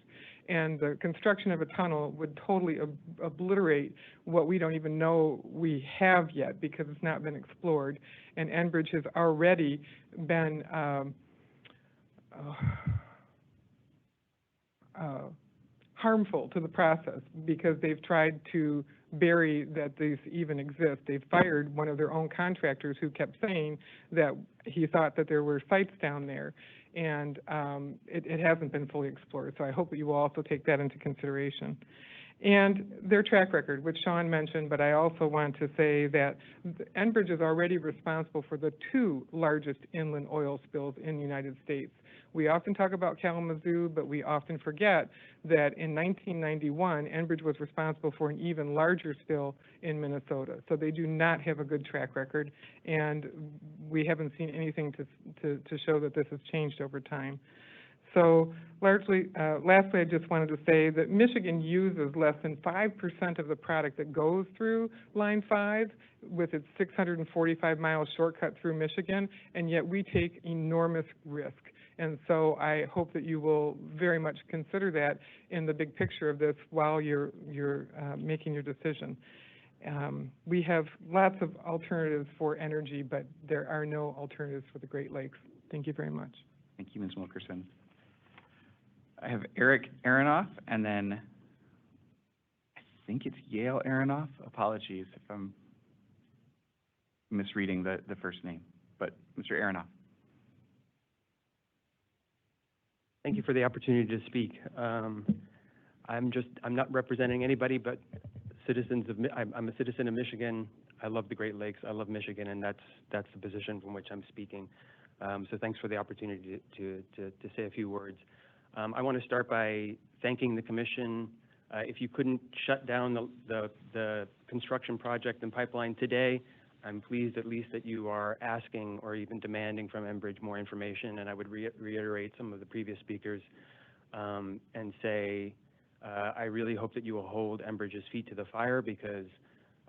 And the construction of a tunnel would totally obliterate what we don't even know we have yet because it's not been explored. And Enbridge has already been harmful to the process because they've tried to bury that these even exist. They've fired one of their own contractors who kept saying that he thought that there were sites down there, and it hasn't been fully explored. So I hope that you will also take that into consideration. And their track record, which Sean mentioned, but I also want to say that Enbridge is already responsible for the 2 largest inland oil spills in the United States. We often talk about Kalamazoo, but we often forget that in 1991, Enbridge was responsible for an even larger spill in Minnesota. So they do not have a good track record, and we haven't seen anything to show that this has changed over time. So lastly, I just wanted to say that Michigan uses less than 5% of the product that goes through Line 5 with its 645-mile shortcut through Michigan, and yet we take enormous risk. And so I hope that you will very much consider that in the big picture of this while you're making your decision. We have lots of alternatives for energy, but there are no alternatives for the Great Lakes. Thank you very much. Thank you, Ms. Wilkerson. I have Eric Aronoff, and then I think it's Yale Aronoff. Apologies if I'm misreading the first name, but Mr. Aronoff. Thank you for the opportunity to speak. I'm not representing anybody but citizens of, I'm a citizen of Michigan. I love the Great Lakes. I love Michigan, and that's the position from which I'm speaking. So thanks for the opportunity to say a few words. I want to start by thanking the Commission. If you couldn't shut down the construction project and pipeline today, I'm pleased at least that you are asking or even demanding from Enbridge more information, and I would reiterate some of the previous speakers and say I really hope that you will hold Enbridge's feet to the fire because,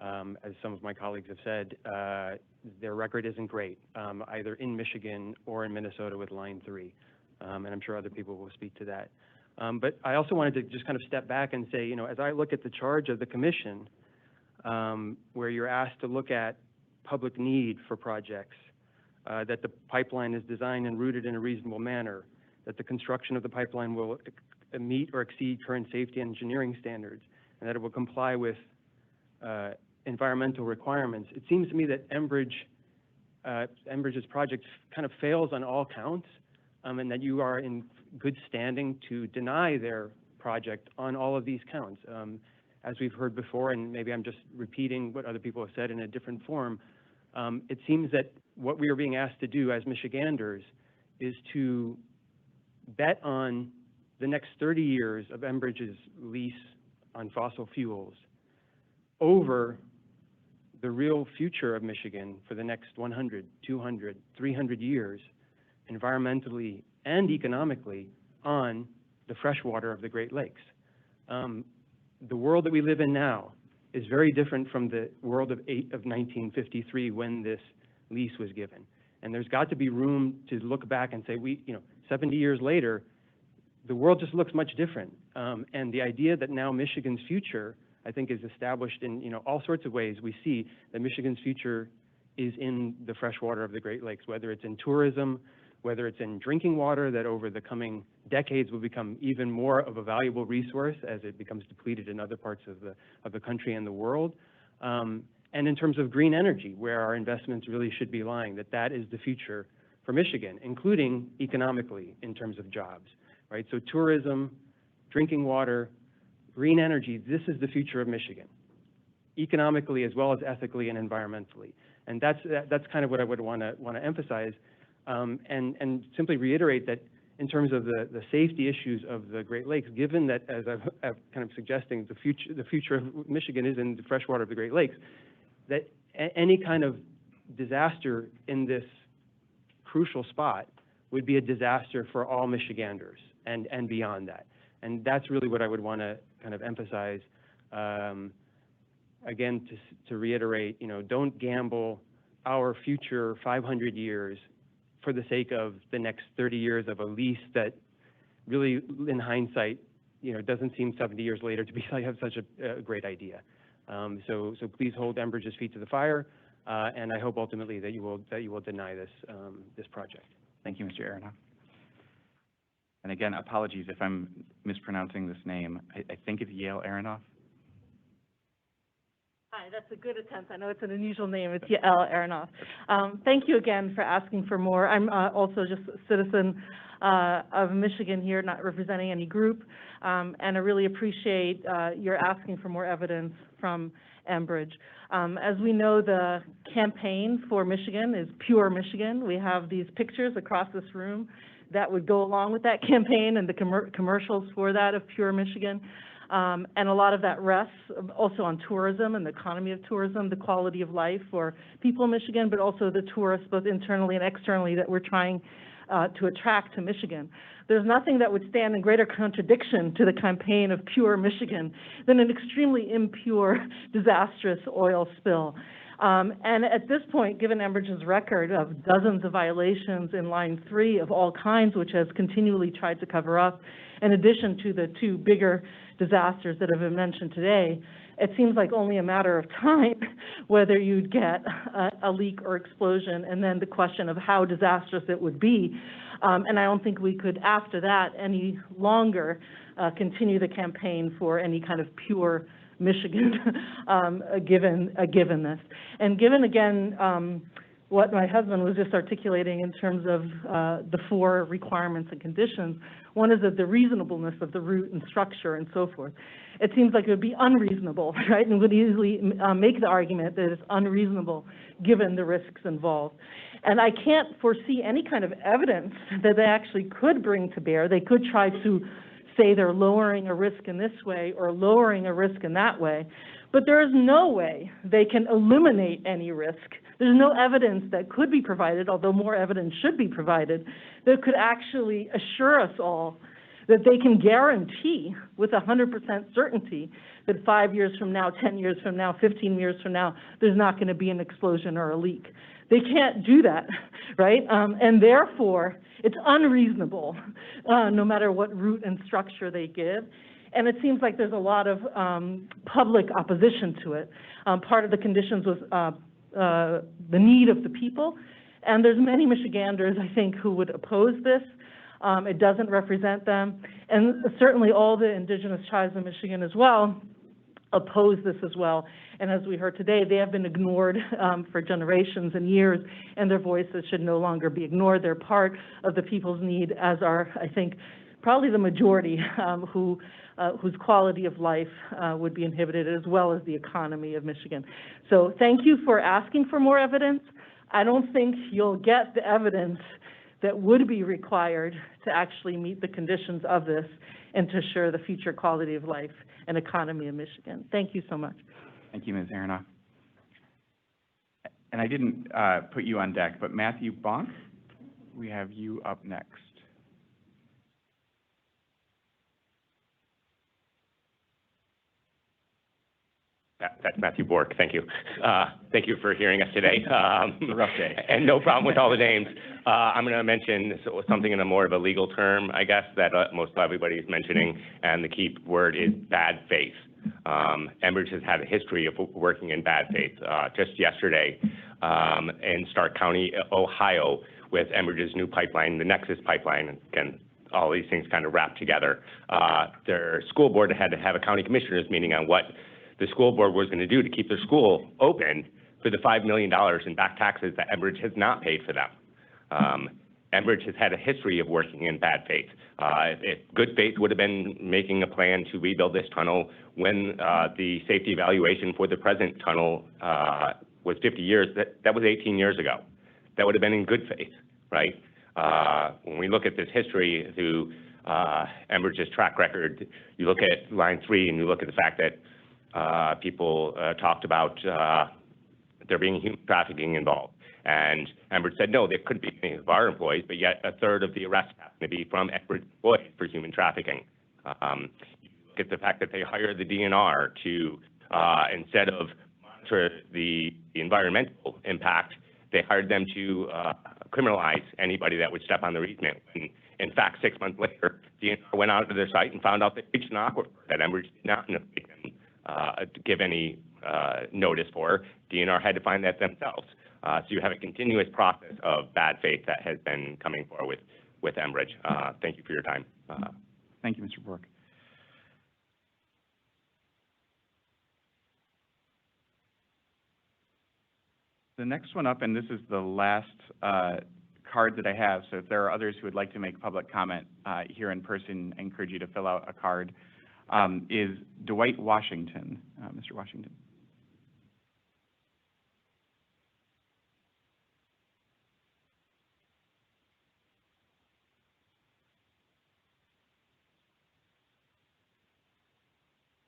as some of my colleagues have said, their record isn't great, either in Michigan or in Minnesota with Line 3, and I'm sure other people will speak to that. But I also wanted to just kind of step back and say, you know, as I look at the charge of the Commission, where you're asked to look at public need for projects, that the pipeline is designed and routed in a reasonable manner, that the construction of the pipeline will meet or exceed current safety engineering standards, and that it will comply with environmental requirements. It seems to me that Enbridge's project kind of fails on all counts, and that you are in good standing to deny their project on all of these counts. As we've heard before, and maybe I'm just repeating what other people have said in a different form, it seems that what we are being asked to do as Michiganders is to bet on the next 30 years of Enbridge's lease on fossil fuels over the real future of Michigan for the next 100, 200, 300 years, environmentally and economically, on the freshwater of the Great Lakes. The world that we live in now is very different from the world of 1953 when this lease was given. And there's got to be room to look back and say, 70 years later, the world just looks much different. And the idea that now Michigan's future, I think, is established in all sorts of ways. We see that Michigan's future is in the freshwater of the Great Lakes, whether it's in tourism, whether it's in drinking water that over the coming decades will become even more of a valuable resource as it becomes depleted in other parts of the country and the world. And in terms of green energy, where our investments really should be lying, that is the future for Michigan, including economically in terms of jobs, right? So tourism, drinking water, green energy, this is the future of Michigan, economically as well as ethically and environmentally. And that's kind of what I would want to emphasize, and simply reiterate that in terms of the safety issues of the Great Lakes, given that, as I've kind of suggesting, the future of Michigan is in the freshwater of the Great Lakes, that any kind of disaster in this crucial spot would be a disaster for all Michiganders and beyond that. And that's really what I would want to kind of emphasize. Again, to reiterate, don't gamble our future 500 years for the sake of the next 30 years of a lease that really, in hindsight, doesn't seem 70 years later to be have such a great idea. So please hold Enbridge's feet to the fire, and I hope ultimately that you will deny this project. Thank you, Mr. Aronoff. And again, apologies if I'm mispronouncing this name. I think it's Yael Aronoff. Hi, that's a good attempt. I know it's an unusual name. It's Yael Aronoff. Thank you again for asking for more. I'm also just a citizen of Michigan here, not representing any group, and I really appreciate your asking for more evidence from Enbridge. As we know, the campaign for Michigan is Pure Michigan. We have these pictures across this room that would go along with that campaign and the commercials for that of Pure Michigan. And a lot of that rests also on tourism and the economy of tourism, the quality of life for people in Michigan, but also the tourists, both internally and externally, that we're trying to attract to Michigan. There's nothing that would stand in greater contradiction to the campaign of Pure Michigan than an extremely impure, disastrous oil spill. And at this point, given Enbridge's record of dozens of violations in Line 3 of all kinds, which has continually tried to cover up, in addition to the two bigger disasters that have been mentioned today, it seems like only a matter of time whether you'd get a leak or explosion, and then the question of how disastrous it would be. And I don't think we could, after that, any longer continue the campaign for any kind of pure Michigan, given this. And given, again, what my husband was just articulating in terms of the four requirements and conditions, one is that the reasonableness of the route and structure and so forth. It seems like it would be unreasonable, right? And would easily make the argument that it's unreasonable given the risks involved. And I can't foresee any kind of evidence that they actually could bring to bear. They could try to say they're lowering a risk in this way or lowering a risk in that way, but there is no way they can eliminate any risk. There's no evidence that could be provided, although more evidence should be provided, that could actually assure us all that they can guarantee with 100% certainty that 5 years from now, 10 years from now, 15 years from now, there's not going to be an explosion or a leak. They can't do that, right? And therefore, it's unreasonable, no matter what route and structure they give. And it seems like there's a lot of public opposition to it. Part of the conditions was the need of the people. And there's many Michiganders, I think, who would oppose this. It doesn't represent them. And certainly all the indigenous tribes in Michigan as well oppose this as well. And as we heard today, they have been ignored for generations and years, and their voices should no longer be ignored. They're part of the people's need, as are, I think, probably the majority whose quality of life would be inhibited, as well as the economy of Michigan. So thank you for asking for more evidence. I don't think you'll get the evidence that would be required to actually meet the conditions of this and to assure the future quality of life and economy of Michigan. Thank you so much. Thank you, Ms. Aronoff. And I didn't put you on deck, but Matthew Bonk, we have you up next. That's Matthew Bork. Thank you. Thank you for hearing us today. It's a rough day. And no problem with all the names. I'm going to mention something in a more of a legal term, I guess, that most everybody is mentioning, and the key word is bad faith. Enbridge has had a history of working in bad faith. Just yesterday, in Stark County, Ohio, with Enbridge's new pipeline, the Nexus pipeline, and all these things kind of wrapped together. Their school board had to have a county commissioners meeting on what the school board was going to do to keep their school open for the $5 million in back taxes that Enbridge has not paid for them. Enbridge has had a history of working in bad faith. If good faith would have been making a plan to rebuild this tunnel when the safety evaluation for the present tunnel was 50 years, that was 18 years ago. That would have been in good faith, right? When we look at this history through Enbridge's track record, you look at Line 3 and you look at the fact that people talked about there being human trafficking involved. And Enbridge said, no, there couldn't be any of our employees, but yet a third of the arrests happen to be from Enbridge employees for human trafficking. You look at the fact that they hired the DNR to, instead of monitor the environmental impact, they hired them to criminalize anybody that would step on their easement. And in fact, 6 months later, DNR went out to their site and found out they reached an aquifer that Enbridge did not give any notice for. DNR had to find that themselves. So you have a continuous process of bad faith that has been coming forward with Enbridge. Thank you for your time. Thank you, Mr. Bork. The next one up, and this is the last card that I have, so if there are others who would like to make public comment here in person, I encourage you to fill out a card, is Dwight Washington. Mr. Washington.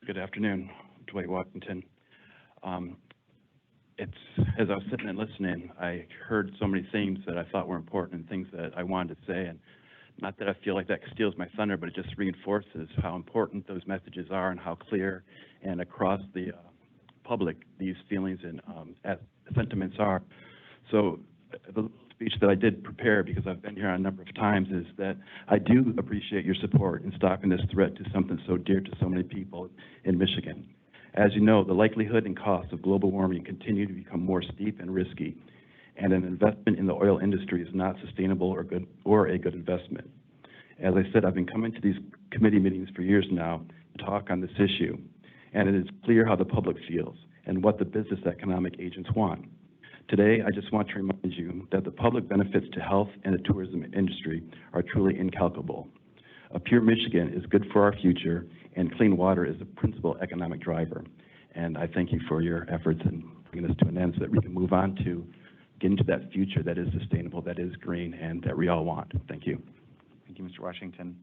Good afternoon, Dwight Washington. As I was sitting and listening, I heard so many things that I thought were important and things that I wanted to say, and not that I feel like that steals my thunder, but it just reinforces how important those messages are and how clear and across the public these feelings and sentiments are. So the speech that I did prepare, because I've been here a number of times, is that I do appreciate your support in stopping this threat to something so dear to so many people in Michigan. As you know, the likelihood and cost of global warming continue to become more steep and risky, and an investment in the oil industry is not sustainable or a good investment. As I said, I've been coming to these committee meetings for years now to talk on this issue, and it is clear how the public feels and what the business economic agents want. Today, I just want to remind you that the public benefits to health and the tourism industry are truly incalculable. A pure Michigan is good for our future, and clean water is the principal economic driver. And I thank you for your efforts in bringing this to an end so that we can move on to get into that future that is sustainable, that is green, and that we all want. Thank you. Thank you, Mr. Washington.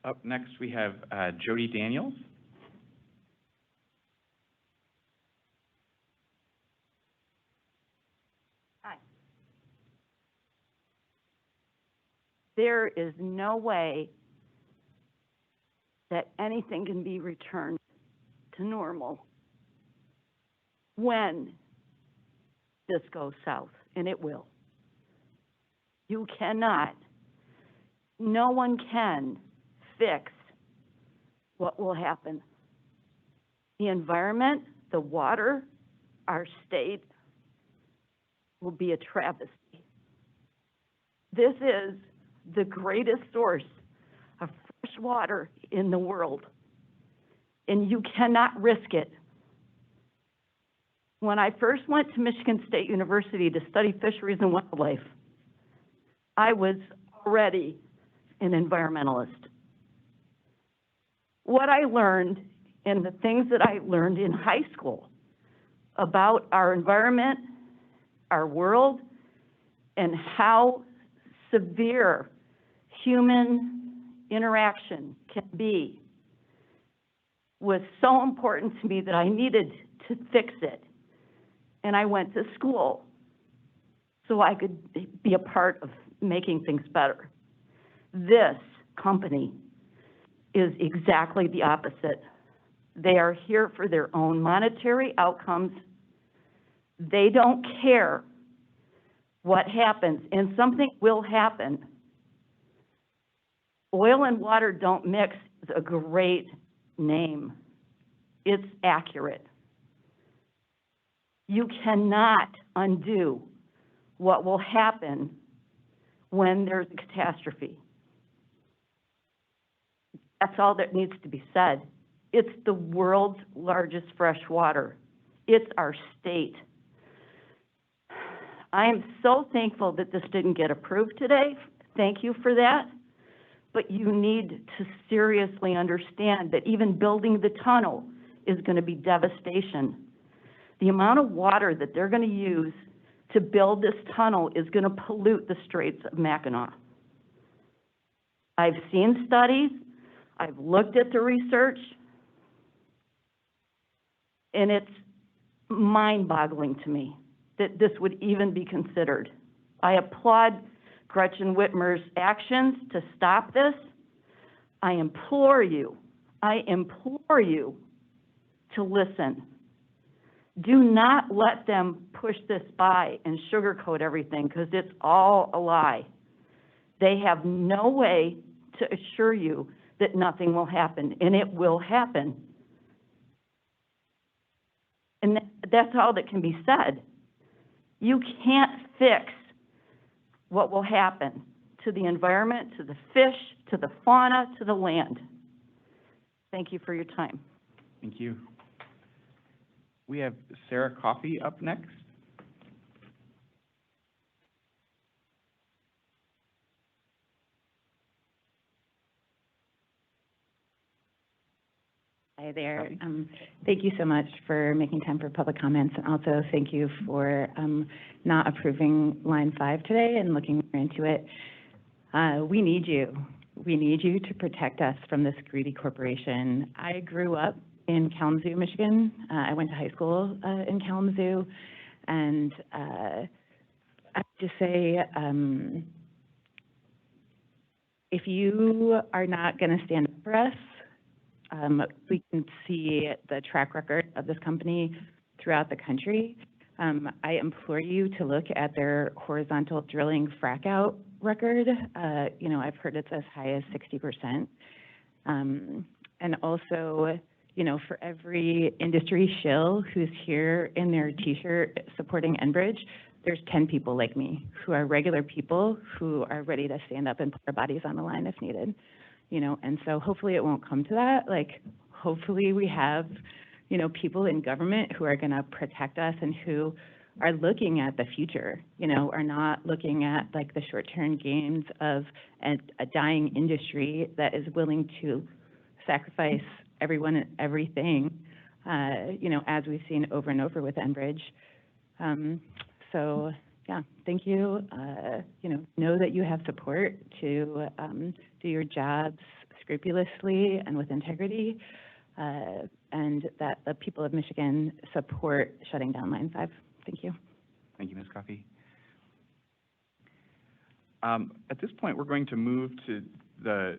Up next, we have Jody Daniels. There is no way that anything can be returned to normal when this goes south, and it will. You cannot, no one can fix what will happen. The environment, the water, our state will be a travesty. This is the greatest source of fresh water in the world, and you cannot risk it. When I first went to Michigan State University to study fisheries and wildlife, I was already an environmentalist. What I learned and the things that I learned in high school about our environment, our world, and how severe human interaction can be was so important to me that I needed to fix it. And I went to school so I could be a part of making things better. This company is exactly the opposite. They are here for their own monetary outcomes. They don't care what happens, and something will happen. Oil and water don't mix is a great name. It's accurate. You cannot undo what will happen when there's a catastrophe. That's all that needs to be said. It's the world's largest fresh water. It's our state. I am so thankful that this didn't get approved today. Thank you for that. But you need to seriously understand that even building the tunnel is going to be devastation. The amount of water that they're going to use to build this tunnel is going to pollute the Straits of Mackinac. I've seen studies, I've looked at the research, and it's mind-boggling to me that this would even be considered. I applaud Gretchen Whitmer's actions to stop this. I implore you to listen. Do not let them push this by and sugarcoat everything, because it's all a lie. They have no way to assure you that nothing will happen, and it will happen. And that's all that can be said. You can't fix what will happen to the environment, to the fish, to the fauna, to the land. Thank you for your time. Thank you. We have Sarah Coffey up next. Hi there. Thank you so much for making time for public comments, and also thank you for not approving line 5 today and looking more into it. We need you. We need you to protect us from this greedy corporation. I grew up in Kalamazoo, Michigan. I went to high school in Kalamazoo, and I have to say, if you are not going to stand up for us, we can see the track record of this company throughout the country. I implore you to look at their horizontal drilling frack out record. I've heard it's as high as 60%. And also, for every industry shill who's here in their t-shirt supporting Enbridge, there's 10 people like me who are regular people who are ready to stand up and put our bodies on the line if needed. And so hopefully it won't come to that. Hopefully we have, people in government who are going to protect us and who are looking at the future, are not looking at the short-term gains of a dying industry that is willing to sacrifice everyone and everything, as we've seen over and over with Enbridge. So yeah, thank you. Know that you have support to do your jobs scrupulously and with integrity, and that the people of Michigan support shutting down Line 5. Thank you. Thank you, Ms. Coffey. At this point, we're going to move to the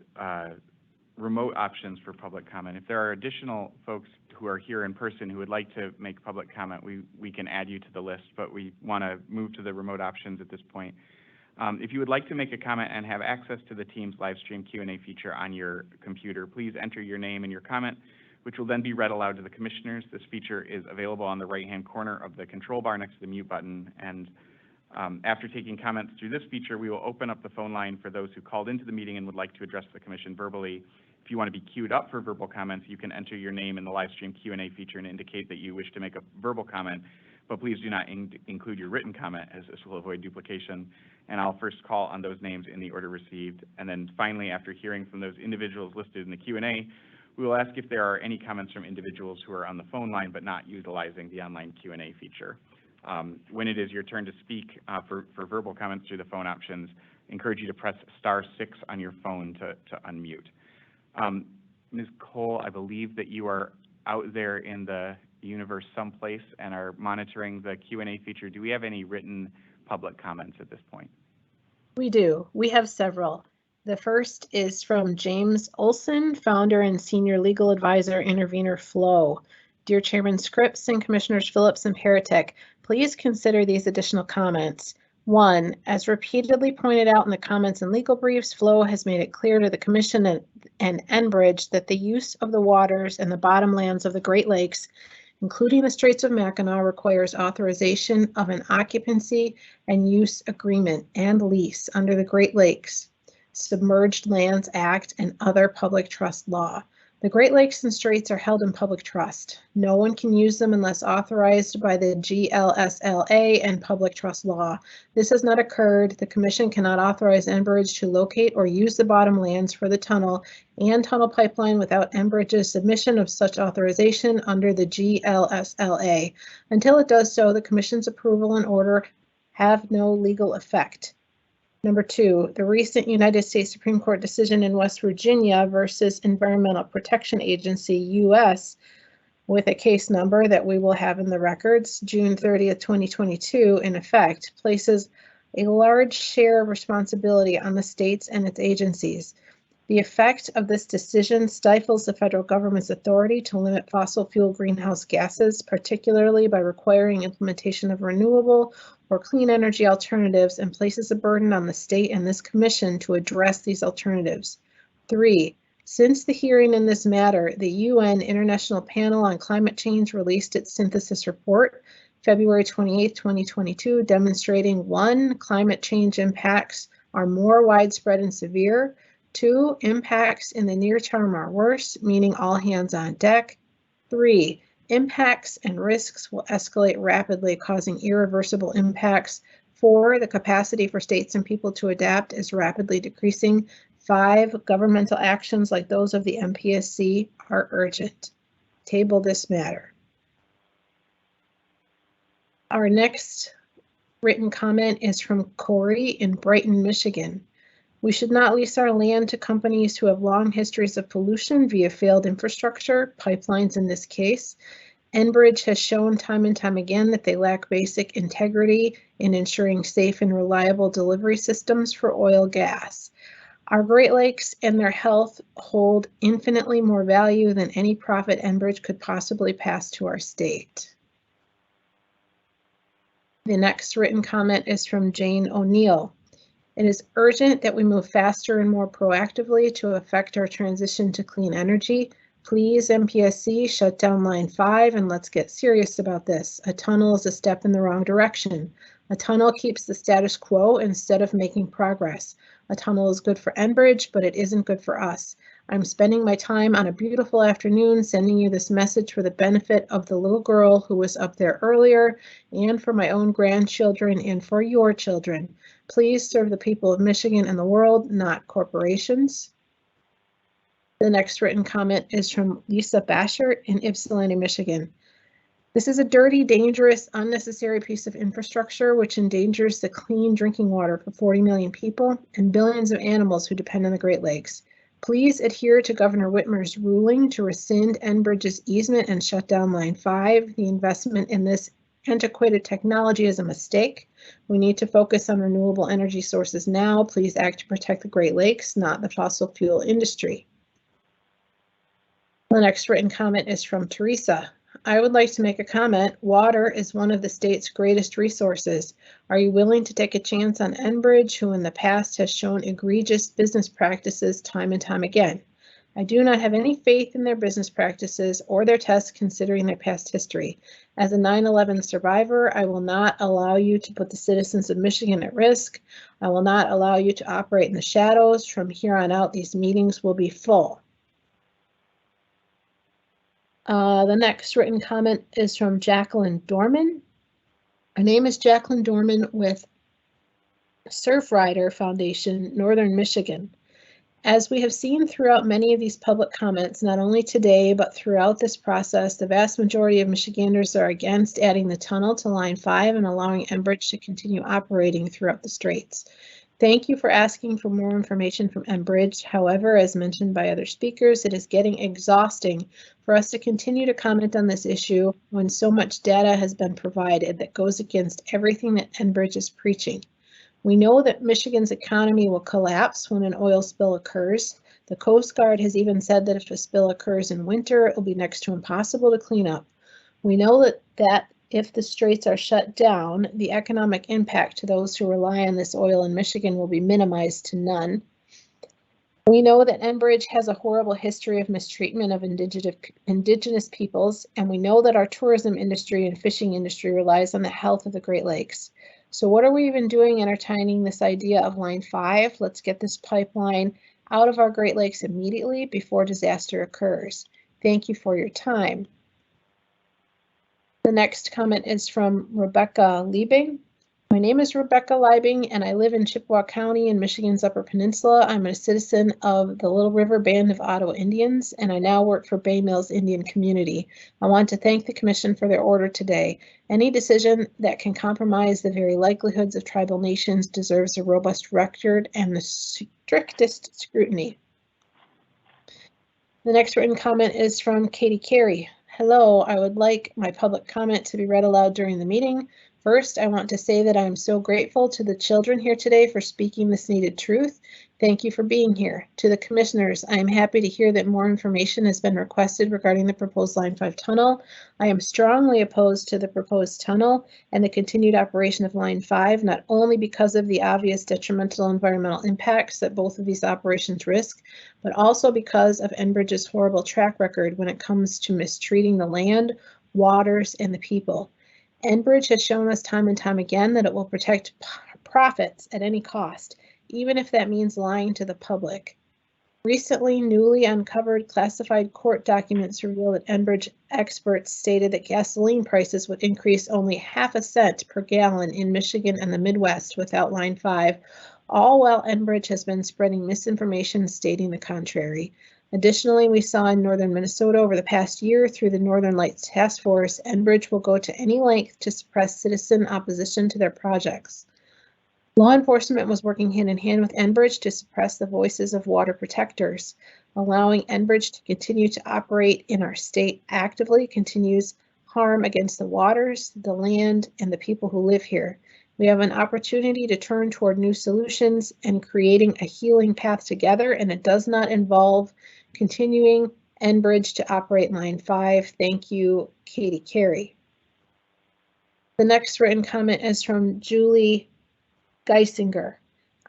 remote options for public comment. If there are additional folks who are here in person who would like to make public comment, we can add you to the list, but we want to move to the remote options at this point. If you would like to make a comment and have access to the Teams live stream Q&A feature on your computer, please enter your name and your comment, which will then be read aloud to the commissioners. This feature is available on the right-hand corner of the control bar next to the mute button. And after taking comments through this feature, we will open up the phone line for those who called into the meeting and would like to address the commission verbally. If you want to be queued up for verbal comments, you can enter your name in the live stream Q&A feature and indicate that you wish to make a verbal comment, but please do not include your written comment, as this will avoid duplication. And I'll first call on those names in the order received. And then finally, after hearing from those individuals listed in the Q&A, we will ask if there are any comments from individuals who are on the phone line but not utilizing the online Q&A feature. When it is your turn to speak for verbal comments through the phone options, I encourage you to press *6 on your phone to unmute. Ms. Cole, I believe that you are out there in the universe someplace and are monitoring the Q&A feature. Do we have any written public comments at this point? We do. We have several. The first is from James Olson, founder and senior legal advisor, Intervenor Flow. Dear Chairman Scripps and Commissioners Phillips and Paratek, please consider these additional comments. 1, as repeatedly pointed out in the comments and legal briefs, Flow has made it clear to the Commission and Enbridge that the use of the waters and the bottomlands of the Great Lakes, including the Straits of Mackinac, requires authorization of an occupancy and use agreement and lease under the Great Lakes Submerged Lands Act and other public trust law. The Great Lakes and Straits are held in public trust. No one can use them unless authorized by the GLSLA and public trust law. This has not occurred. The Commission cannot authorize Enbridge to locate or use the bottom lands for the tunnel and tunnel pipeline without Enbridge's submission of such authorization under the GLSLA. Until it does so, the Commission's approval and order have no legal effect. Number 2, the recent United States Supreme Court decision in West Virginia versus Environmental Protection Agency, U.S., with a case number that we will have in the records, June 30th, 2022, in effect, places a large share of responsibility on the states and its agencies. The effect of this decision stifles the federal government's authority to limit fossil fuel greenhouse gases, particularly by requiring implementation of renewable or clean energy alternatives, and places a burden on the state and this commission to address these alternatives. 3, since the hearing in this matter, the UN International Panel on Climate Change released its synthesis report, February 28, 2022, demonstrating 1, climate change impacts are more widespread and severe. 2, impacts in the near term are worse, meaning all hands on deck. 3, impacts and risks will escalate rapidly, causing irreversible impacts. 4, the capacity for states and people to adapt is rapidly decreasing. 5, governmental actions like those of the MPSC are urgent. Table this matter. Our next written comment is from Corey in Brighton, Michigan. We should not lease our land to companies who have long histories of pollution via failed infrastructure, pipelines in this case. Enbridge has shown time and time again that they lack basic integrity in ensuring safe and reliable delivery systems for oil gas. Our Great Lakes and their health hold infinitely more value than any profit Enbridge could possibly pass to our state. The next written comment is from Jane O'Neill. It is urgent that we move faster and more proactively to effect our transition to clean energy. Please, MPSC, shut down Line 5 and let's get serious about this. A tunnel is a step in the wrong direction. A tunnel keeps the status quo instead of making progress. A tunnel is good for Enbridge, but it isn't good for us. I'm spending my time on a beautiful afternoon sending you this message for the benefit of the little girl who was up there earlier and for my own grandchildren and for your children. Please serve the people of Michigan and the world, not corporations. The next written comment is from Lisa Basher in Ypsilanti, Michigan. This is a dirty, dangerous, unnecessary piece of infrastructure which endangers the clean drinking water for 40 million people and billions of animals who depend on the Great Lakes. Please adhere to Governor Whitmer's ruling to rescind Enbridge's easement and shut down Line 5. The investment in this antiquated technology is a mistake. We need to focus on renewable energy sources now. Please act to protect the Great Lakes, not the fossil fuel industry. The next written comment is from Teresa. I would like to make a comment. Water is one of the state's greatest resources. Are you willing to take a chance on Enbridge, who in the past has shown egregious business practices time and time again? I do not have any faith in their business practices or their tests considering their past history. As a 9/11 survivor, I will not allow you to put the citizens of Michigan at risk. I will not allow you to operate in the shadows. From here on out, these meetings will be full. The next written comment is from Jacqueline Dorman. Her name is Jacqueline Dorman with Surfrider Foundation, Northern Michigan. As we have seen throughout many of these public comments, not only today, but throughout this process, the vast majority of Michiganders are against adding the tunnel to Line 5 and allowing Enbridge to continue operating throughout the straits. Thank you for asking for more information from Enbridge. However, as mentioned by other speakers, it is getting exhausting for us to continue to comment on this issue when so much data has been provided that goes against everything that Enbridge is preaching. We know that Michigan's economy will collapse when an oil spill occurs. The Coast Guard has even said that if a spill occurs in winter, it will be next to impossible to clean up. We know that if the straits are shut down, the economic impact to those who rely on this oil in Michigan will be minimized to none. We know that Enbridge has a horrible history of mistreatment of indigenous peoples, and we know that our tourism industry and fishing industry relies on the health of the Great Lakes. So what are we even doing entertaining this idea of Line 5? Let's get this pipeline out of our Great Lakes immediately before disaster occurs. Thank you for your time. The next comment is from Rebecca Liebing. My name is Rebecca Liebing, and I live in Chippewa County in Michigan's Upper Peninsula. I'm a citizen of the Little River Band of Ottawa Indians, and I now work for Bay Mills Indian Community. I want to thank the Commission for their order today. Any decision that can compromise the very livelihoods of tribal nations deserves a robust record and the strictest scrutiny. The next written comment is from Katie Carey. Hello, I would like my public comment to be read aloud during the meeting. First, I want to say that I am so grateful to the children here today for speaking this needed truth. Thank you for being here. To the commissioners, I am happy to hear that more information has been requested regarding the proposed Line 5 tunnel. I am strongly opposed to the proposed tunnel and the continued operation of Line 5, not only because of the obvious detrimental environmental impacts that both of these operations risk, but also because of Enbridge's horrible track record when it comes to mistreating the land, waters, and the people. Enbridge has shown us time and time again that it will protect profits at any cost, even if that means lying to the public. Recently, newly uncovered classified court documents reveal that Enbridge experts stated that gasoline prices would increase only half a cent per gallon in Michigan and the Midwest without Line 5, all while Enbridge has been spreading misinformation stating the contrary. Additionally, we saw in northern Minnesota over the past year through the Northern Lights Task Force, Enbridge will go to any length to suppress citizen opposition to their projects. Law enforcement was working hand in hand with Enbridge to suppress the voices of water protectors. Allowing Enbridge to continue to operate in our state actively continues harm against the waters, the land, and the people who live here. We have an opportunity to turn toward new solutions and creating a healing path together, and it does not involve continuing Enbridge to operate Line 5. Thank you, Katie Carey. The next written comment is from Julie Geisinger.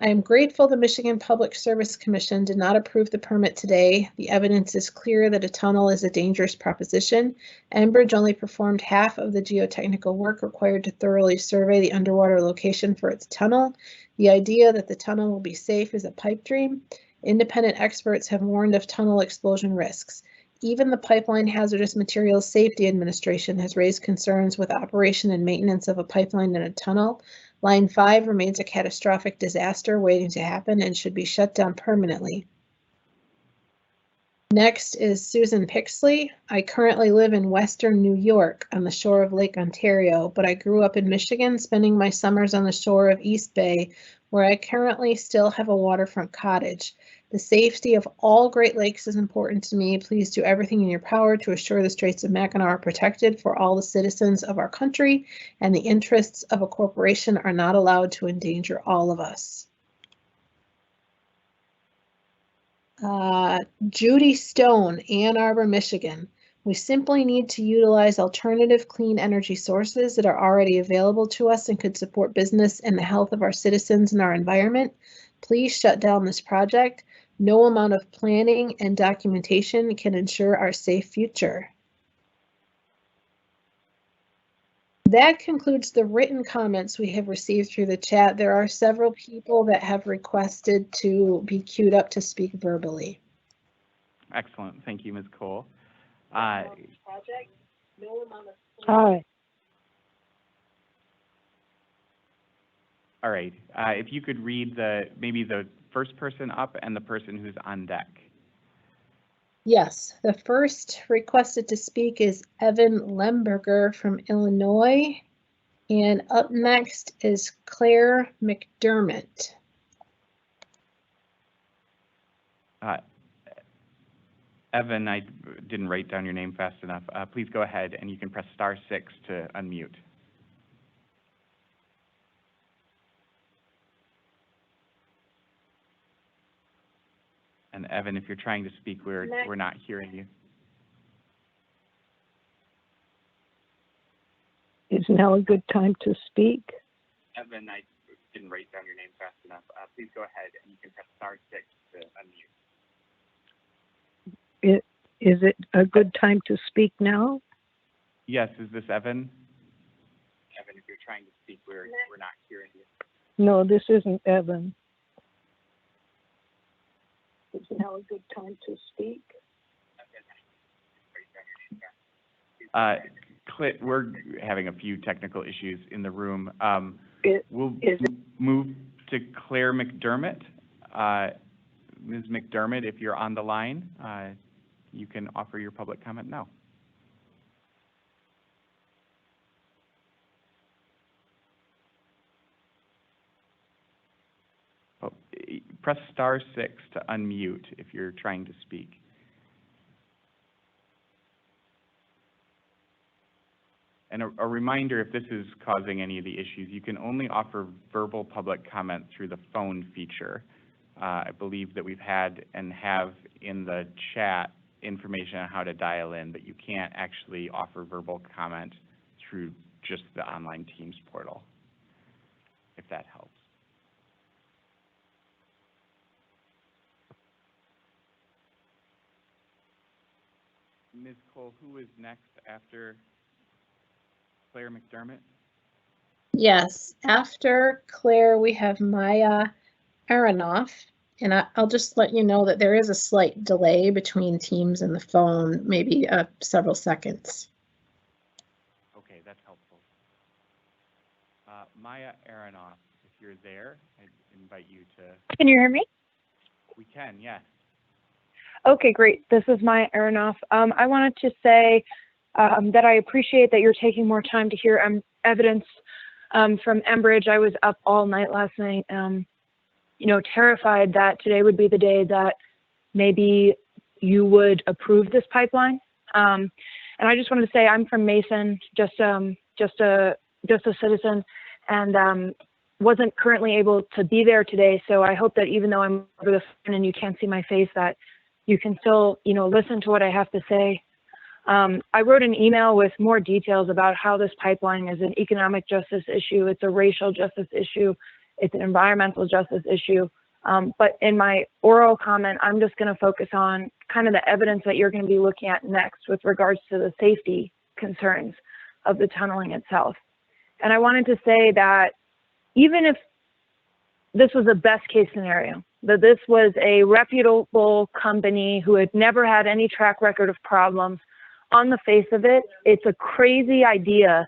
I am grateful the Michigan Public Service Commission did not approve the permit today. The evidence is clear that a tunnel is a dangerous proposition. Enbridge only performed half of the geotechnical work required to thoroughly survey the underwater location for its tunnel. The idea that the tunnel will be safe is a pipe dream. Independent experts have warned of tunnel explosion risks. Even the Pipeline Hazardous Materials Safety Administration has raised concerns with operation and maintenance of a pipeline in a tunnel. Line 5 remains a catastrophic disaster waiting to happen and should be shut down permanently. Next is Susan Pixley. I currently live in Western New York on the shore of Lake Ontario, but I grew up in Michigan, spending my summers on the shore of East Bay, where I currently still have a waterfront cottage. The safety of all Great Lakes is important to me. Please do everything in your power to assure the Straits of Mackinac are protected for all the citizens of our country, and the interests of a corporation are not allowed to endanger all of us. Judy Stone, Ann Arbor, Michigan. We simply need to utilize alternative clean energy sources that are already available to us and could support business and the health of our citizens and our environment. Please shut down this project. No amount of planning and documentation can ensure our safe future. That concludes the written comments we have received through the chat. There are several people that have requested to be queued up to speak verbally. Excellent. Thank you, Ms. Cole. Hi. All right. If you could read maybe the first person up and the person who's on deck. Yes, the first requested to speak is Evan Lemberger from Illinois. And up next is Claire McDermott. Evan, I didn't write down your name fast enough. Please go ahead and you can press *6 to unmute. And Evan, if you're trying to speak, we're not hearing you. Is now a good time to speak? Evan, I didn't write down your name fast enough. Please go ahead and you can press *6 to unmute. Is it a good time to speak now? Yes, is this Evan? Evan, if you're trying to speak, we're not hearing you. No, this isn't Evan. Is now a good time to speak? We're having a few technical issues in the room. We'll move to Claire McDermott. Ms. McDermott, if you're on the line, you can offer your public comment now. Oh, press *6 to unmute if you're trying to speak. And a reminder, if this is causing any of the issues, you can only offer verbal public comment through the phone feature. I believe that we've had and have in the chat information on how to dial in, but you can't actually offer verbal comment through just the online Teams portal, if that helps. Ms. Cole, who is next after Claire McDermott? Yes, after Claire, we have Maya Aronoff, and I'll just let you know that there is a slight delay between Teams and the phone, maybe several seconds. Okay, that's helpful. Maya Aronoff, if you're there, I invite you to... Can you hear me? We can, yes. Okay, great. This is Maya Aronoff. I wanted to say that I appreciate that you're taking more time to hear evidence from Enbridge. I was up all night last night, you know, terrified that today would be the day that maybe you would approve this pipeline. And I just wanted to say I'm from Mason, just a citizen, and wasn't currently able to be there today. So I hope that even though I'm over the phone and you can't see my face, that you can still, you know, listen to what I have to say. I wrote an email with more details about how this pipeline is an economic justice issue, it's a racial justice issue, it's an environmental justice issue. But in my oral comment, I'm just going to focus on kind of the evidence that you're going to be looking at next with regards to the safety concerns of the tunneling itself. And I wanted to say that even if this was a best case scenario, that this was a reputable company who had never had any track record of problems, on the face of it, it's a crazy idea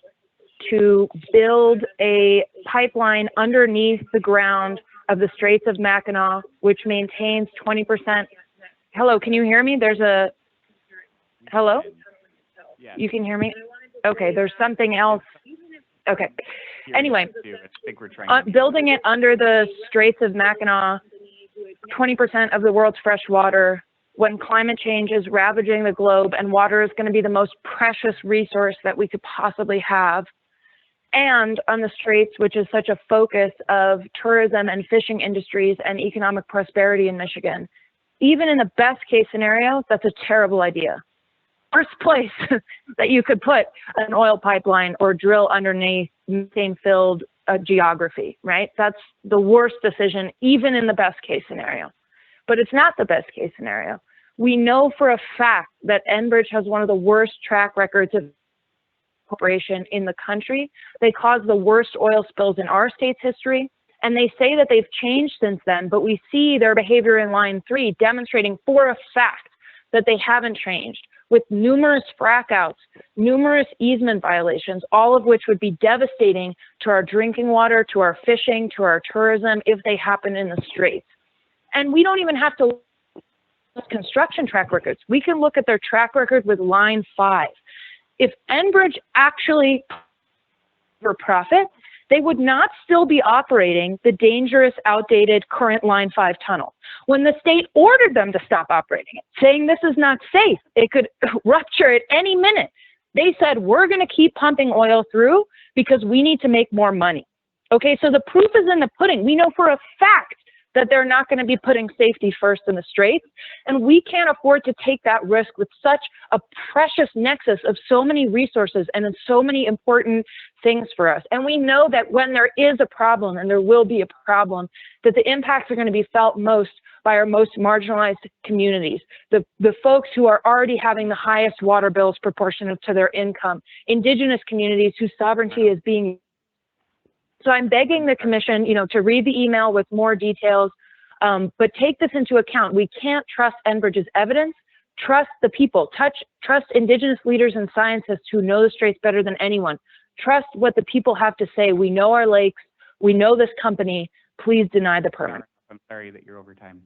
to build a pipeline underneath the ground of the Straits of Mackinac, which maintains 20%. Hello, can you hear me? There's a, hello? You can hear me? Okay, there's something else. Okay. Anyway, building it under the Straits of Mackinac, 20% of the world's fresh water, when climate change is ravaging the globe and water is going to be the most precious resource that we could possibly have. And on the Straits, which is such a focus of tourism and fishing industries and economic prosperity in Michigan. Even in the best case scenario, that's a terrible idea. Worst place that you could put an oil pipeline or drill underneath methane-filled geography, right? That's the worst decision, even in the best case scenario. But it's not the best case scenario. We know for a fact that Enbridge has one of the worst track records of corporation in the country. They caused the worst oil spills in our state's history. And they say that they've changed since then, but we see their behavior in Line 3 demonstrating for a fact that they haven't changed, with numerous frac outs, numerous easement violations, all of which would be devastating to our drinking water, to our fishing, to our tourism if they happen in the Straits. And we don't even have to look at construction track records. We can look at their track record with Line 5. If Enbridge actually for profit, they would not still be operating the dangerous, outdated current Line 5 tunnel. When the state ordered them to stop operating it, saying this is not safe, it could rupture at any minute, they said, we're going to keep pumping oil through because we need to make more money. Okay, so the proof is in the pudding. We know for a fact that they're not going to be putting safety first in the Straits. And we can't afford to take that risk with such a precious nexus of so many resources and so many important things for us. And we know that when there is a problem, and there will be a problem, that the impacts are going to be felt most by our most marginalized communities, the folks who are already having the highest water bills proportionate to their income, Indigenous communities whose sovereignty is being. So I'm begging the commission, you know, to read the email with more details. But take this into account. We can't trust Enbridge's evidence. Trust the people. Trust Indigenous leaders and scientists who know the straits better than anyone. Trust what the people have to say. We know our lakes. We know this company. Please deny the permit. I'm sorry that you're over time.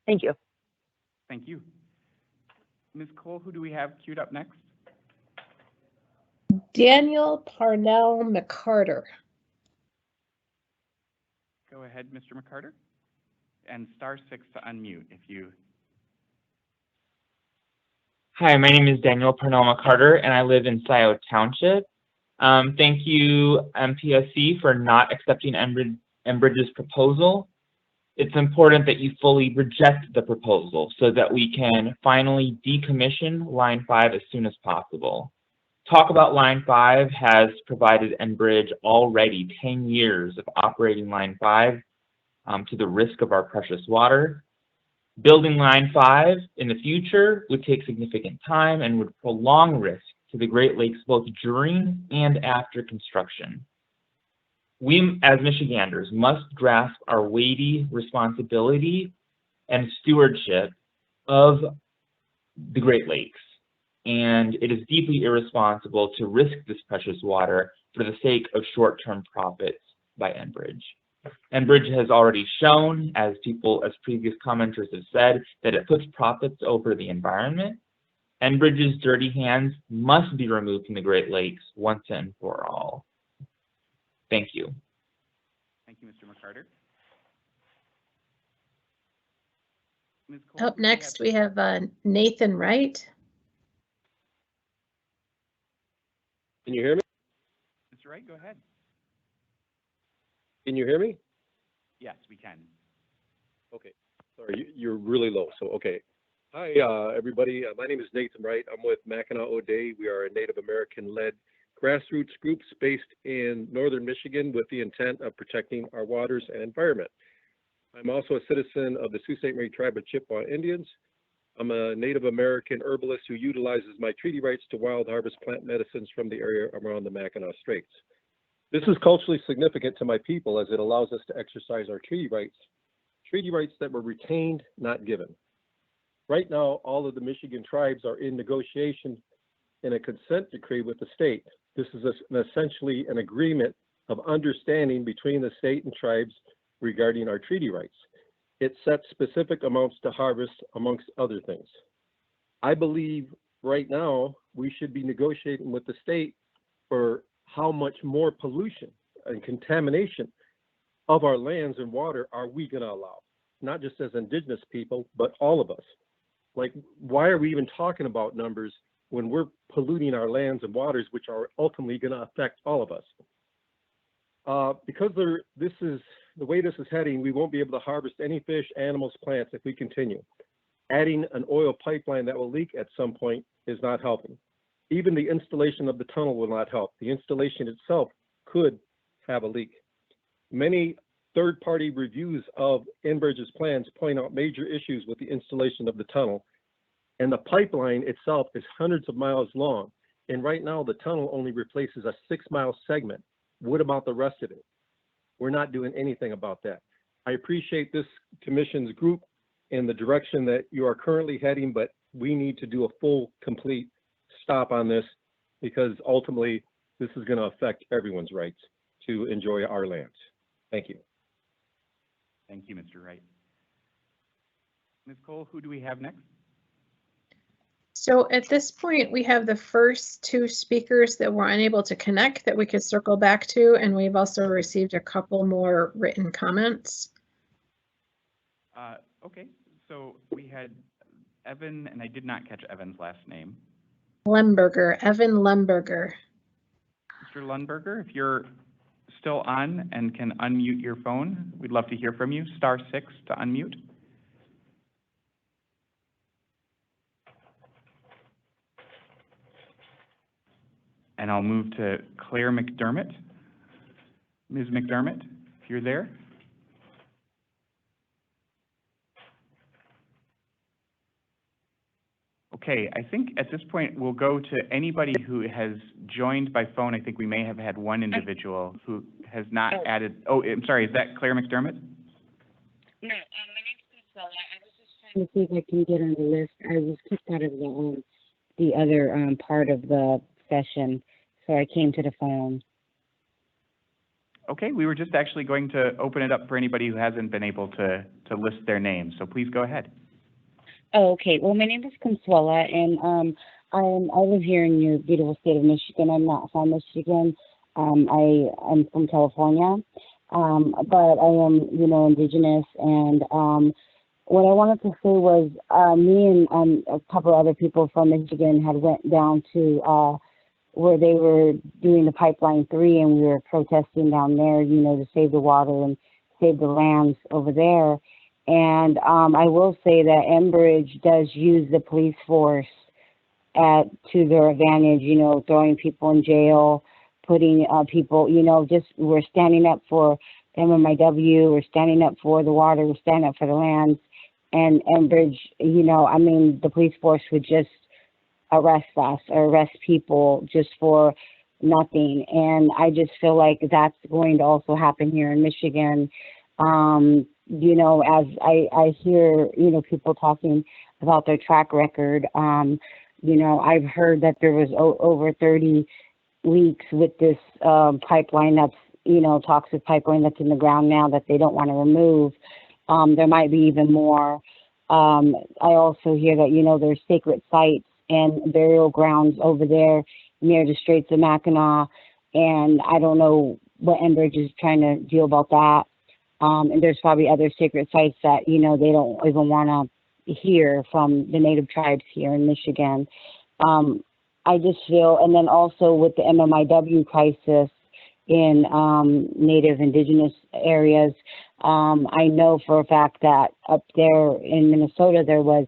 Thank you. Thank you. Ms. Cole, who do we have queued up next? Daniel Parnell McCarter. Go ahead, Mr. McCarter. And *6 to unmute if you... Hi, my name is Daniel Parnell McCarter, and I live in Scioto Township. Thank you, MPSC, for not accepting Enbridge's proposal. It's important that you fully reject the proposal so that we can finally decommission Line 5 as soon as possible. Talk About Line 5 has provided Enbridge already 10 years of operating Line 5 to the risk of our precious water. Building Line 5 in the future would take significant time and would prolong risk to the Great Lakes both during and after construction. We, as Michiganders, must grasp our weighty responsibility and stewardship of the Great Lakes. And it is deeply irresponsible to risk this precious water for the sake of short-term profits by Enbridge. Enbridge has already shown, as previous commenters have said, that it puts profits over the environment. Enbridge's dirty hands must be removed from the Great Lakes once and for all. Thank you. Thank you, Mr. McCarter. Ms. Cole, Up next, we have Nathan Wright. Can you hear me? Mr. Wright, go ahead. Can you hear me? Yes, we can. Okay. Sorry, you're really low. So, okay. Hi, everybody. My name is Nathan Wright. I'm with Mackinac O'Day. We are a Native American-led grassroots group based in northern Michigan with the intent of protecting our waters and environment. I'm also a citizen of the Sault Ste. Marie Tribe of Chippewa Indians. I'm a Native American herbalist who utilizes my treaty rights to wild harvest plant medicines from the area around the Mackinac Straits. This is culturally significant to my people as it allows us to exercise our treaty rights that were retained, not given. Right now, all of the Michigan tribes are in negotiation in a consent decree with the state. This is essentially an agreement of understanding between the state and tribes regarding our treaty rights. It sets specific amounts to harvest, amongst other things. I believe right now we should be negotiating with the state for how much more pollution and contamination of our lands and water are we going to allow, not just as Indigenous people, but all of us. Like, why are we even talking about numbers when we're polluting our lands and waters, which are ultimately going to affect all of us? Because this is the way this is heading, we won't be able to harvest any fish, animals, plants if we continue. Adding an oil pipeline that will leak at some point is not helping. Even the installation of the tunnel will not help. The installation itself could have a leak. Many third-party reviews of Enbridge's plans point out major issues with the installation of the tunnel. And the pipeline itself is hundreds of miles long. And right now, the tunnel only replaces a 6-mile segment. What about the rest of it? We're not doing anything about that. I appreciate this commission's group and the direction that you are currently heading, but we need to do a full, complete stop on this because ultimately this is going to affect everyone's rights to enjoy our lands. Thank you. Thank you, Mr. Wright. Ms. Cole, who do we have next? So at this point, we have the first 2 speakers that were unable to connect that we could circle back to, and we've also received a couple more written comments. Okay, so we had Evan, and I did not catch Evan's last name. Lemberger, Evan Lemberger. Mr. Lundberger, if you're still on and can unmute your phone, we'd love to hear from you. *6 to unmute. And I'll move to Claire McDermott. Ms. McDermott, if you're there. Okay, I think at this point we'll go to anybody who has joined by phone. I think we may have had one individual who has not added. Oh, I'm sorry, is that Claire McDermott? No, my name's Priscilla. I was just trying to see if I can get on the list. I was kicked out of the other part of the session, so I came to the phone. Okay, we were just actually going to open it up for anybody who hasn't been able to list their names, so please go ahead. Oh, okay. Well, my name is Consuela, and I live here in your beautiful state of Michigan. I'm not from Michigan. I'm from California, but I am, indigenous. And what I wanted to say was, me and a couple other people from Michigan had went down to where they were doing the Pipeline 3, and we were protesting down there, to save the water and save the lands over there. And I will say that Enbridge does use the police force to their advantage, throwing people in jail, putting people, just we're standing up for MMIW, we're standing up for the water, we're standing up for the lands. And Enbridge, the police force would just arrest us or arrest people just for nothing. And I just feel like that's going to also happen here in Michigan. As I hear, people talking about their track record, I've heard that there was over 30 leaks with this pipeline that's, toxic pipeline that's in the ground now that they don't want to remove. There might be even more. I also hear that, there's sacred sites and burial grounds over there near the Straits of Mackinac, and I don't know what Enbridge is trying to do about that. And there's probably other sacred sites that, they don't even want to hear from the Native tribes here in Michigan. I just feel, and then also with the MMIW crisis in Native Indigenous areas, I know for a fact that up there in Minnesota there was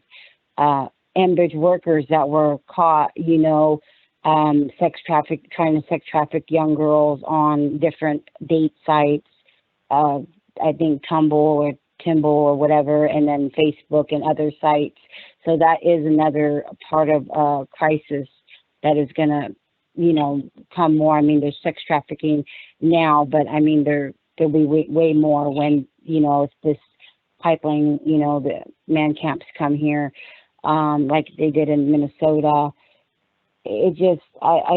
Enbridge workers that were caught, trying to sex traffic young girls on different date sites, I think Tumble or whatever, and then Facebook and other sites. So that is another part of crisis that is going to, come more. I mean, there's sex trafficking now, but I mean, there'll be way more when, if this pipeline, the man camps come here, like they did in Minnesota. I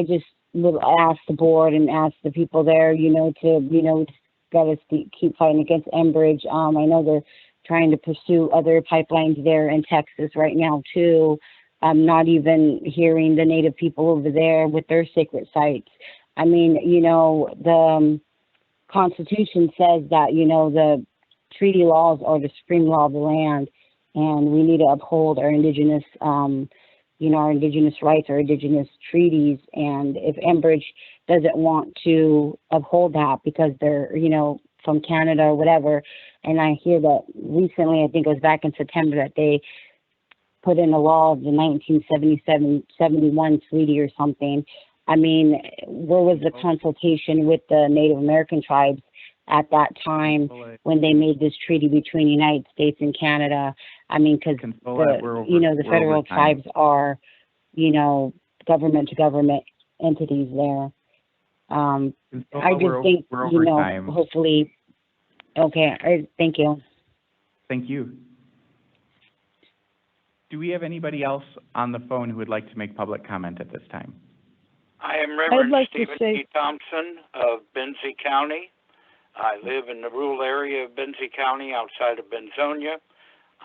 just would ask the board and ask the people there, to, got to keep fighting against Enbridge. I know they're trying to pursue other pipelines there in Texas right now too. I'm not even hearing the Native people over there with their sacred sites. I mean, the Constitution says that, the treaty laws are the supreme law of the land, and we need to uphold our indigenous, our indigenous rights, our indigenous treaties. And if Enbridge doesn't want to uphold that because they're, from Canada or whatever, and I hear that recently, I think it was back in September, that they put in a law of the 1977-71 treaty or something. I mean, where was the consultation with the Native American tribes at that time when they made this treaty between the United States and Canada? I mean, because the federal tribes are, government to government entities there. I just think, hopefully, okay, thank you. Thank you. Do we have anybody else on the phone who would like to make public comment at this time? I am Reverend like to Stephen say- T. Thompson of Benzie County. I live in the rural area of Benzie County outside of Benzonia.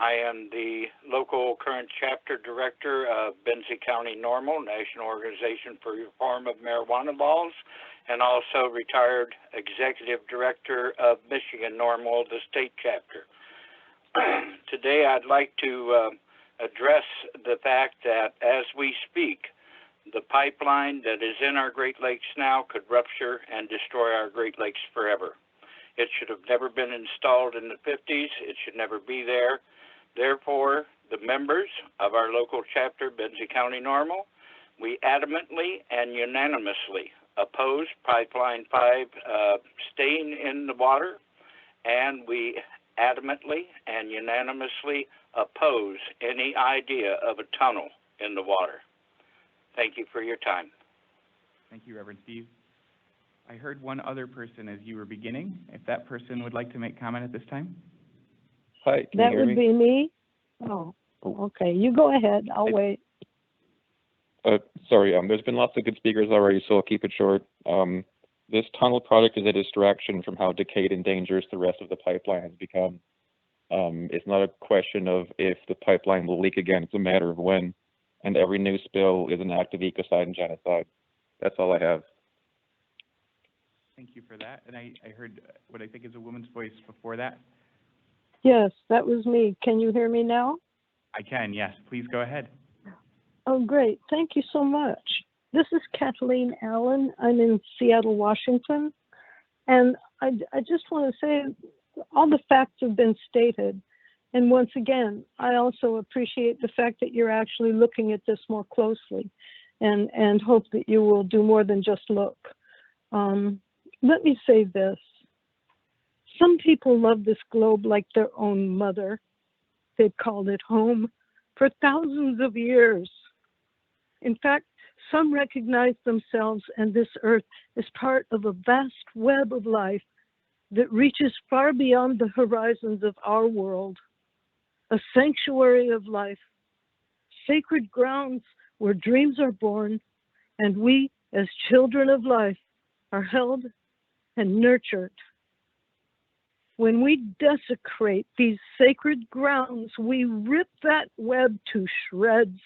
I am the local current chapter director of Benzie County NORML, National Organization for Reform of Marijuana Laws, and also retired executive director of Michigan NORML, the state chapter. Today I'd like to address the fact that as we speak, the pipeline that is in our Great Lakes now could rupture and destroy our Great Lakes forever. It should have never been installed in the 50s. It should never be there. Therefore, the members of our local chapter, Benzie County NORML, we adamantly and unanimously oppose Pipeline 5 staying in the water, and we adamantly and unanimously oppose any idea of a tunnel in the water. Thank you for your time. Thank you, Reverend Steve. I heard one other person as you were beginning. If that person would like to make comment at this time? Hi, can you That hear would me? be me? Oh, okay. You go ahead. I'll wait. Sorry, there's been lots of good speakers already, so I'll keep it short. This tunnel project is a distraction from how decayed and dangerous the rest of the pipeline has become. It's not a question of if the pipeline will leak again, it's a matter of when. And every new spill is an act of ecocide and genocide. That's all I have. Thank you for that. And I heard what I think is a woman's voice before that. Yes, that was me. Can you hear me now? I can, yes. Please go ahead. Oh, great. Thank you so much. This is Kathleen Allen. I'm in Seattle, Washington. And I just want to say all the facts have been stated. And once again, I also appreciate the fact that you're actually looking at this more closely and hope that you will do more than just look. Let me say this. Some people love this globe like their own mother. They've called it home for thousands of years. In fact, some recognize themselves and this earth as part of a vast web of life that reaches far beyond the horizons of our world, a sanctuary of life, sacred grounds where dreams are born, and we, as children of life, are held and nurtured. When we desecrate these sacred grounds, we rip that web to shreds.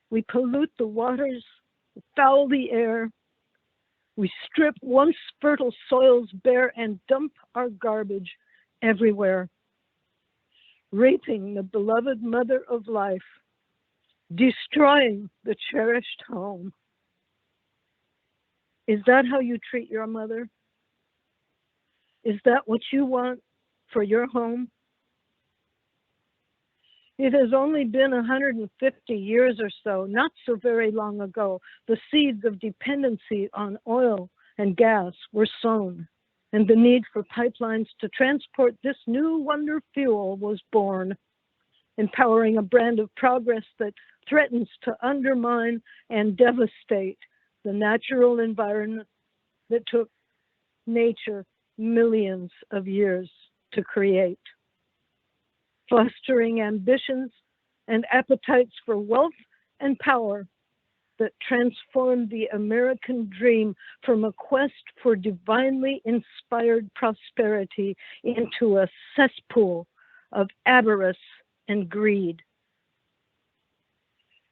We pollute the waters, foul the air. We strip once fertile soils bare and dump our garbage everywhere, raping the beloved mother of life, destroying the cherished home. Is that how you treat your mother? Is that what you want for your home? It has only been 150 years or so, not so very long ago, the seeds of dependency on oil and gas were sown, and the need for pipelines to transport this new wonder fuel was born, empowering a brand of progress that threatens to undermine and devastate the natural environment that took nature millions of years to create, fostering ambitions and appetites for wealth and power that transformed the American dream from a quest for divinely inspired prosperity into a cesspool of avarice and greed.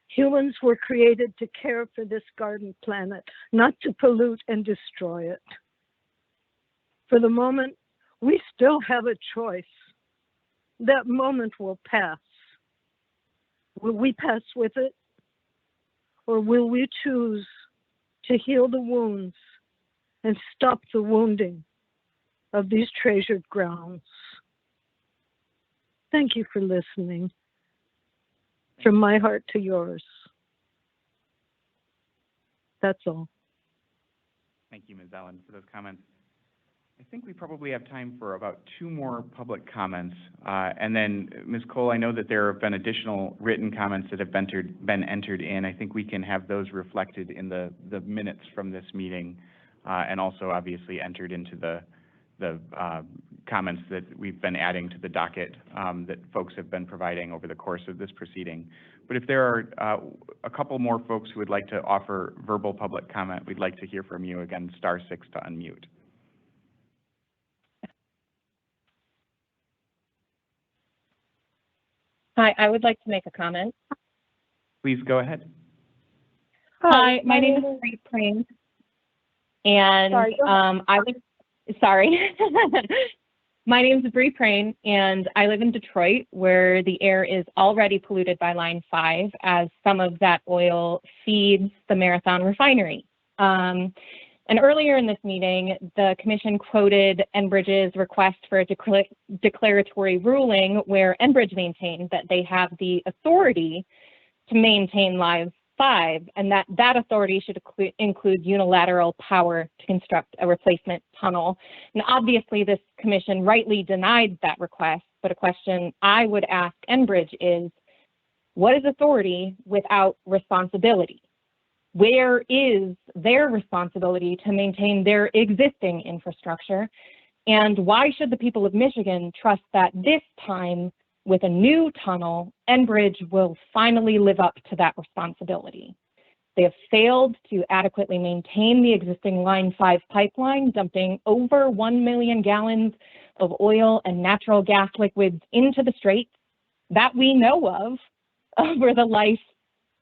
Humans were created to care for this garden planet, not to pollute and destroy it. For the moment, we still have a choice. That moment will pass. Will we pass with it? Or will we choose to heal the wounds and stop the wounding of these treasured grounds? Thank you for listening. From my heart to yours. That's all. Thank you, Ms. Allen, for those comments. I think we probably have time for about 2 more public comments. And then, Ms. Cole, I know that there have been additional written comments that have been entered in. I think we can have those reflected in the minutes from this meeting, and also obviously entered into the comments that we've been adding to the docket that folks have been providing over the course of this proceeding. But if there are a couple more folks who would like to offer verbal public comment, we'd like to hear from you. Again, *6 to unmute. Hi, I would like to make a comment. Please go ahead. Hi, my name is Bree Prane, and my name is Bree Prane, and I live in Detroit, where the air is already polluted by Line 5, as some of that oil feeds the Marathon refinery. And earlier in this meeting, the Commission quoted Enbridge's request for a declaratory ruling, where Enbridge maintained that they have the authority to maintain Line 5, and that authority should include unilateral power to construct a replacement tunnel. And obviously, this Commission rightly denied that request, but a question I would ask Enbridge is, what is authority without responsibility? Where is their responsibility to maintain their existing infrastructure? And why should the people of Michigan trust that this time, with a new tunnel, Enbridge will finally live up to that responsibility? They have failed to adequately maintain the existing Line 5 pipeline, dumping over 1 million gallons of oil and natural gas liquids into the straits that we know of over the life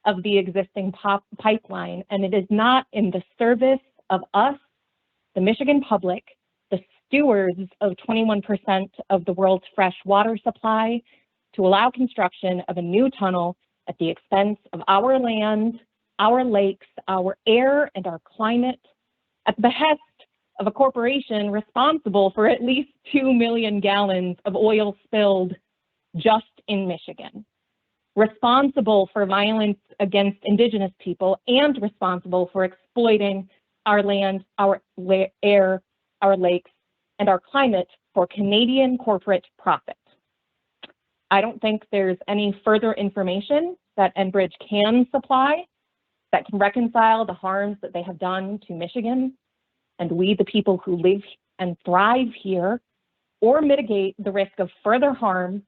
of the existing pipeline. And it is not in the service of us, the Michigan public, the stewards of 21% of the world's fresh water supply, to allow construction of a new tunnel at the expense of our land, our lakes, our air, and our climate, at the behest of a corporation responsible for at least 2 million gallons of oil spilled just in Michigan, responsible for violence against Indigenous people, and responsible for exploiting our land, our air, our lakes, and our climate for Canadian corporate profit. I don't think there's any further information that Enbridge can supply that can reconcile the harms that they have done to Michigan and we, the people who live and thrive here, or mitigate the risk of further harm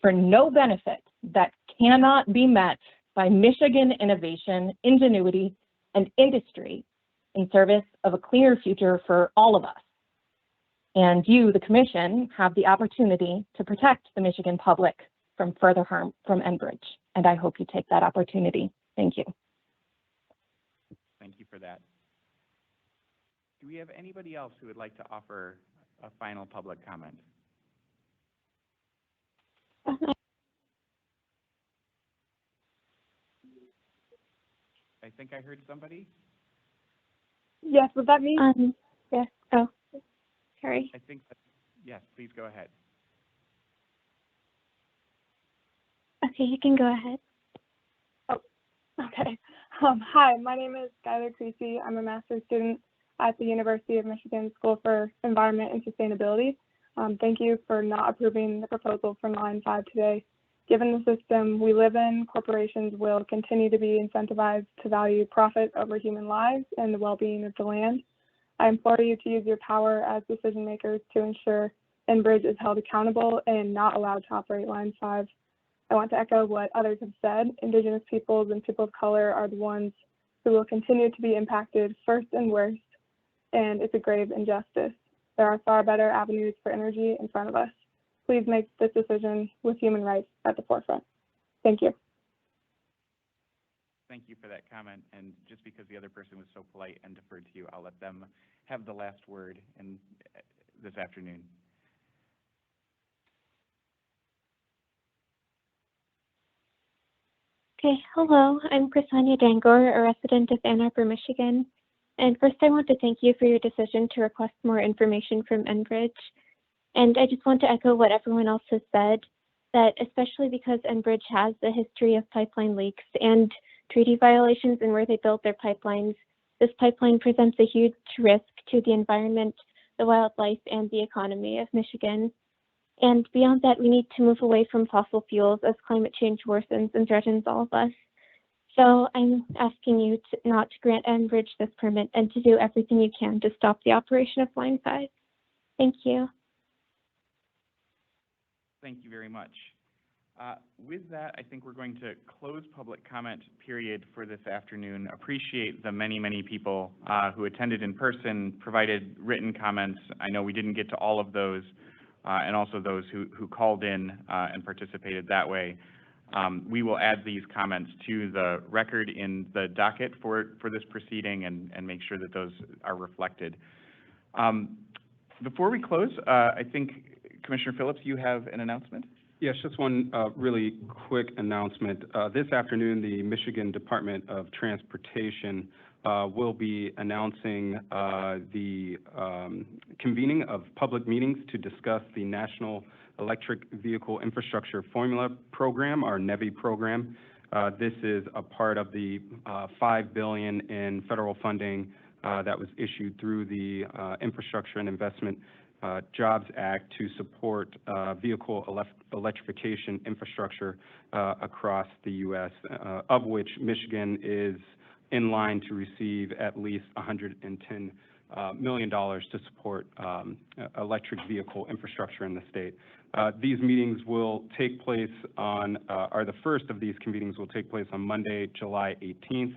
for no benefit that cannot be met by Michigan innovation, ingenuity, and industry in service of a cleaner future for all of us. And you, the Commission, have the opportunity to protect the Michigan public from further harm from Enbridge. And I hope you take that opportunity. Thank you. Thank you for that. Do we have anybody else who would like to offer a final public comment? I think I heard somebody. Yes, was that me? Yes. Oh, sorry. I think, yes, please go ahead. Okay, you can go ahead. Oh, okay. Hi, my name is Skylar Creasy. I'm a master's student at the University of Michigan School for Environment and Sustainability. Thank you for not approving the proposal for Line 5 today. Given the system we live in, corporations will continue to be incentivized to value profit over human lives and the well-being of the land. I implore you to use your power as decision makers to ensure Enbridge is held accountable and not allowed to operate Line 5. I want to echo what others have said. Indigenous peoples and people of color are the ones who will continue to be impacted first and worst, and it's a grave injustice. There are far better avenues for energy in front of us. Please make this decision with human rights at the forefront. Thank you. Thank you for that comment. And just because the other person was so polite and deferred to you, I'll let them have the last word this afternoon. Okay, hello, I'm Prisanya Dangor, a resident of Ann Arbor, Michigan. And first I want to thank you for your decision to request more information from Enbridge. And I just want to echo what everyone else has said, that especially because Enbridge has a history of pipeline leaks and treaty violations in where they build their pipelines, this pipeline presents a huge risk to the environment, the wildlife, and the economy of Michigan. And beyond that, we need to move away from fossil fuels as climate change worsens and threatens all of us. So I'm asking you not to grant Enbridge this permit and to do everything you can to stop the operation of Line 5. Thank you. Thank you very much. With that, I think we're going to close public comment period for this afternoon. Appreciate the many, many people who attended in person, provided written comments. I know we didn't get to all of those, and also those who called in and participated that way. We will add these comments to the record in the docket for this proceeding and make sure that those are reflected. Before we close, I think Commissioner Phillips, you have an announcement? Yes, just one really quick announcement. This afternoon, the Michigan Department of Transportation will be announcing the convening of public meetings to discuss the National Electric Vehicle Infrastructure Formula Program, our NEVI program. This is a part of the $5 billion in federal funding that was issued through the Infrastructure and Investment Jobs Act to support vehicle electrification infrastructure across the U.S., of which Michigan is in line to receive at least $110 million to support electric vehicle infrastructure in the state. These meetings will take place on, the first of these meetings will take place on Monday, July 18th,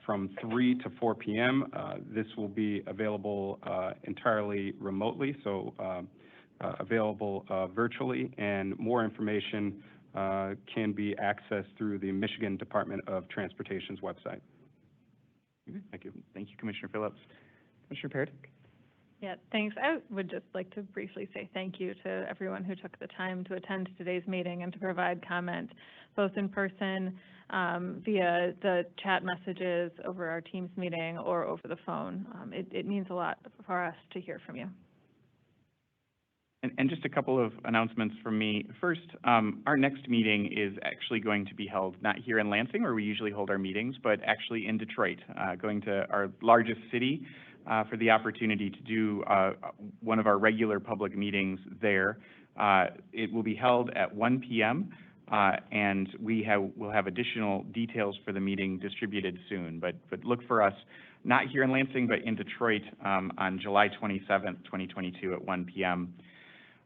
from 3 to 4 p.m. This will be available entirely remotely, so available virtually, and more information can be accessed through the Michigan Department of Transportation's website. Thank you. Thank you, Commissioner Phillips. Commissioner Parrott? Yeah, thanks. I would just like to briefly say thank you to everyone who took the time to attend today's meeting and to provide comment, both in person, via the chat messages over our Teams meeting, or over the phone. It means a lot for us to hear from you. And just a couple of announcements from me. First, our next meeting is actually going to be held not here in Lansing, where we usually hold our meetings, but actually in Detroit, going to our largest city for the opportunity to do one of our regular public meetings there. It will be held at 1 p.m. And we'll have additional details for the meeting distributed soon. But look for us not here in Lansing, but in Detroit on July 27th, 2022 at 1 p.m.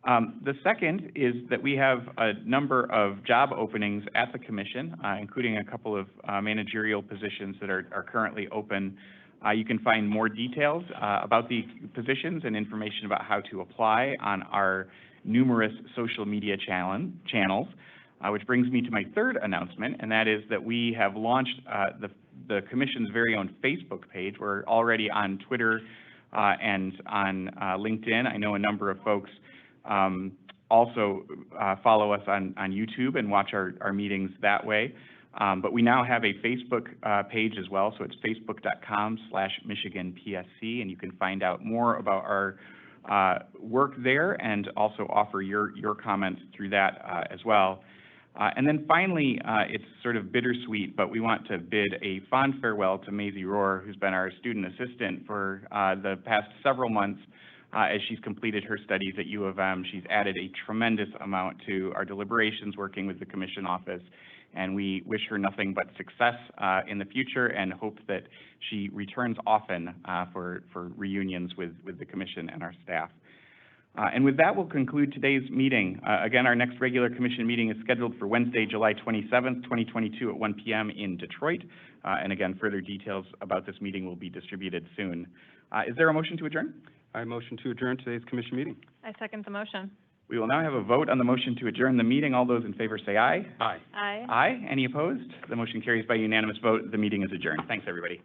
The second is that we have a number of job openings at the Commission, including a couple of managerial positions that are currently open. You can find more details about the positions and information about how to apply on our numerous social media channels, which brings me to my third announcement, and that is that we have launched the Commission's very own Facebook page. We're already on Twitter and on LinkedIn. I know a number of folks also follow us on YouTube and watch our meetings that way. But we now have a Facebook page as well, so it's facebook.com/MichiganPSC, and you can find out more about our work there and also offer your comments through that as well. And then finally, it's sort of bittersweet, but we want to bid a fond farewell to Maisie Rohr, who's been our student assistant for the past several months. As she's completed her studies at U of M, she's added a tremendous amount to our deliberations working with the Commission office, and we wish her nothing but success in the future and hope that she returns often for reunions with the Commission and our staff. And with that, we'll conclude today's meeting. Again, our next regular Commission meeting is scheduled for Wednesday, July 27th, 2022 at 1 p.m. in Detroit. And again, further details about this meeting will be distributed soon. Is there a motion to adjourn? I motion to adjourn today's Commission meeting. I second the motion. We will now have a vote on the motion to adjourn the meeting. All those in favor say aye. Aye. Aye. Aye. Any opposed? The motion carries by unanimous vote. The meeting is adjourned. Thanks, everybody.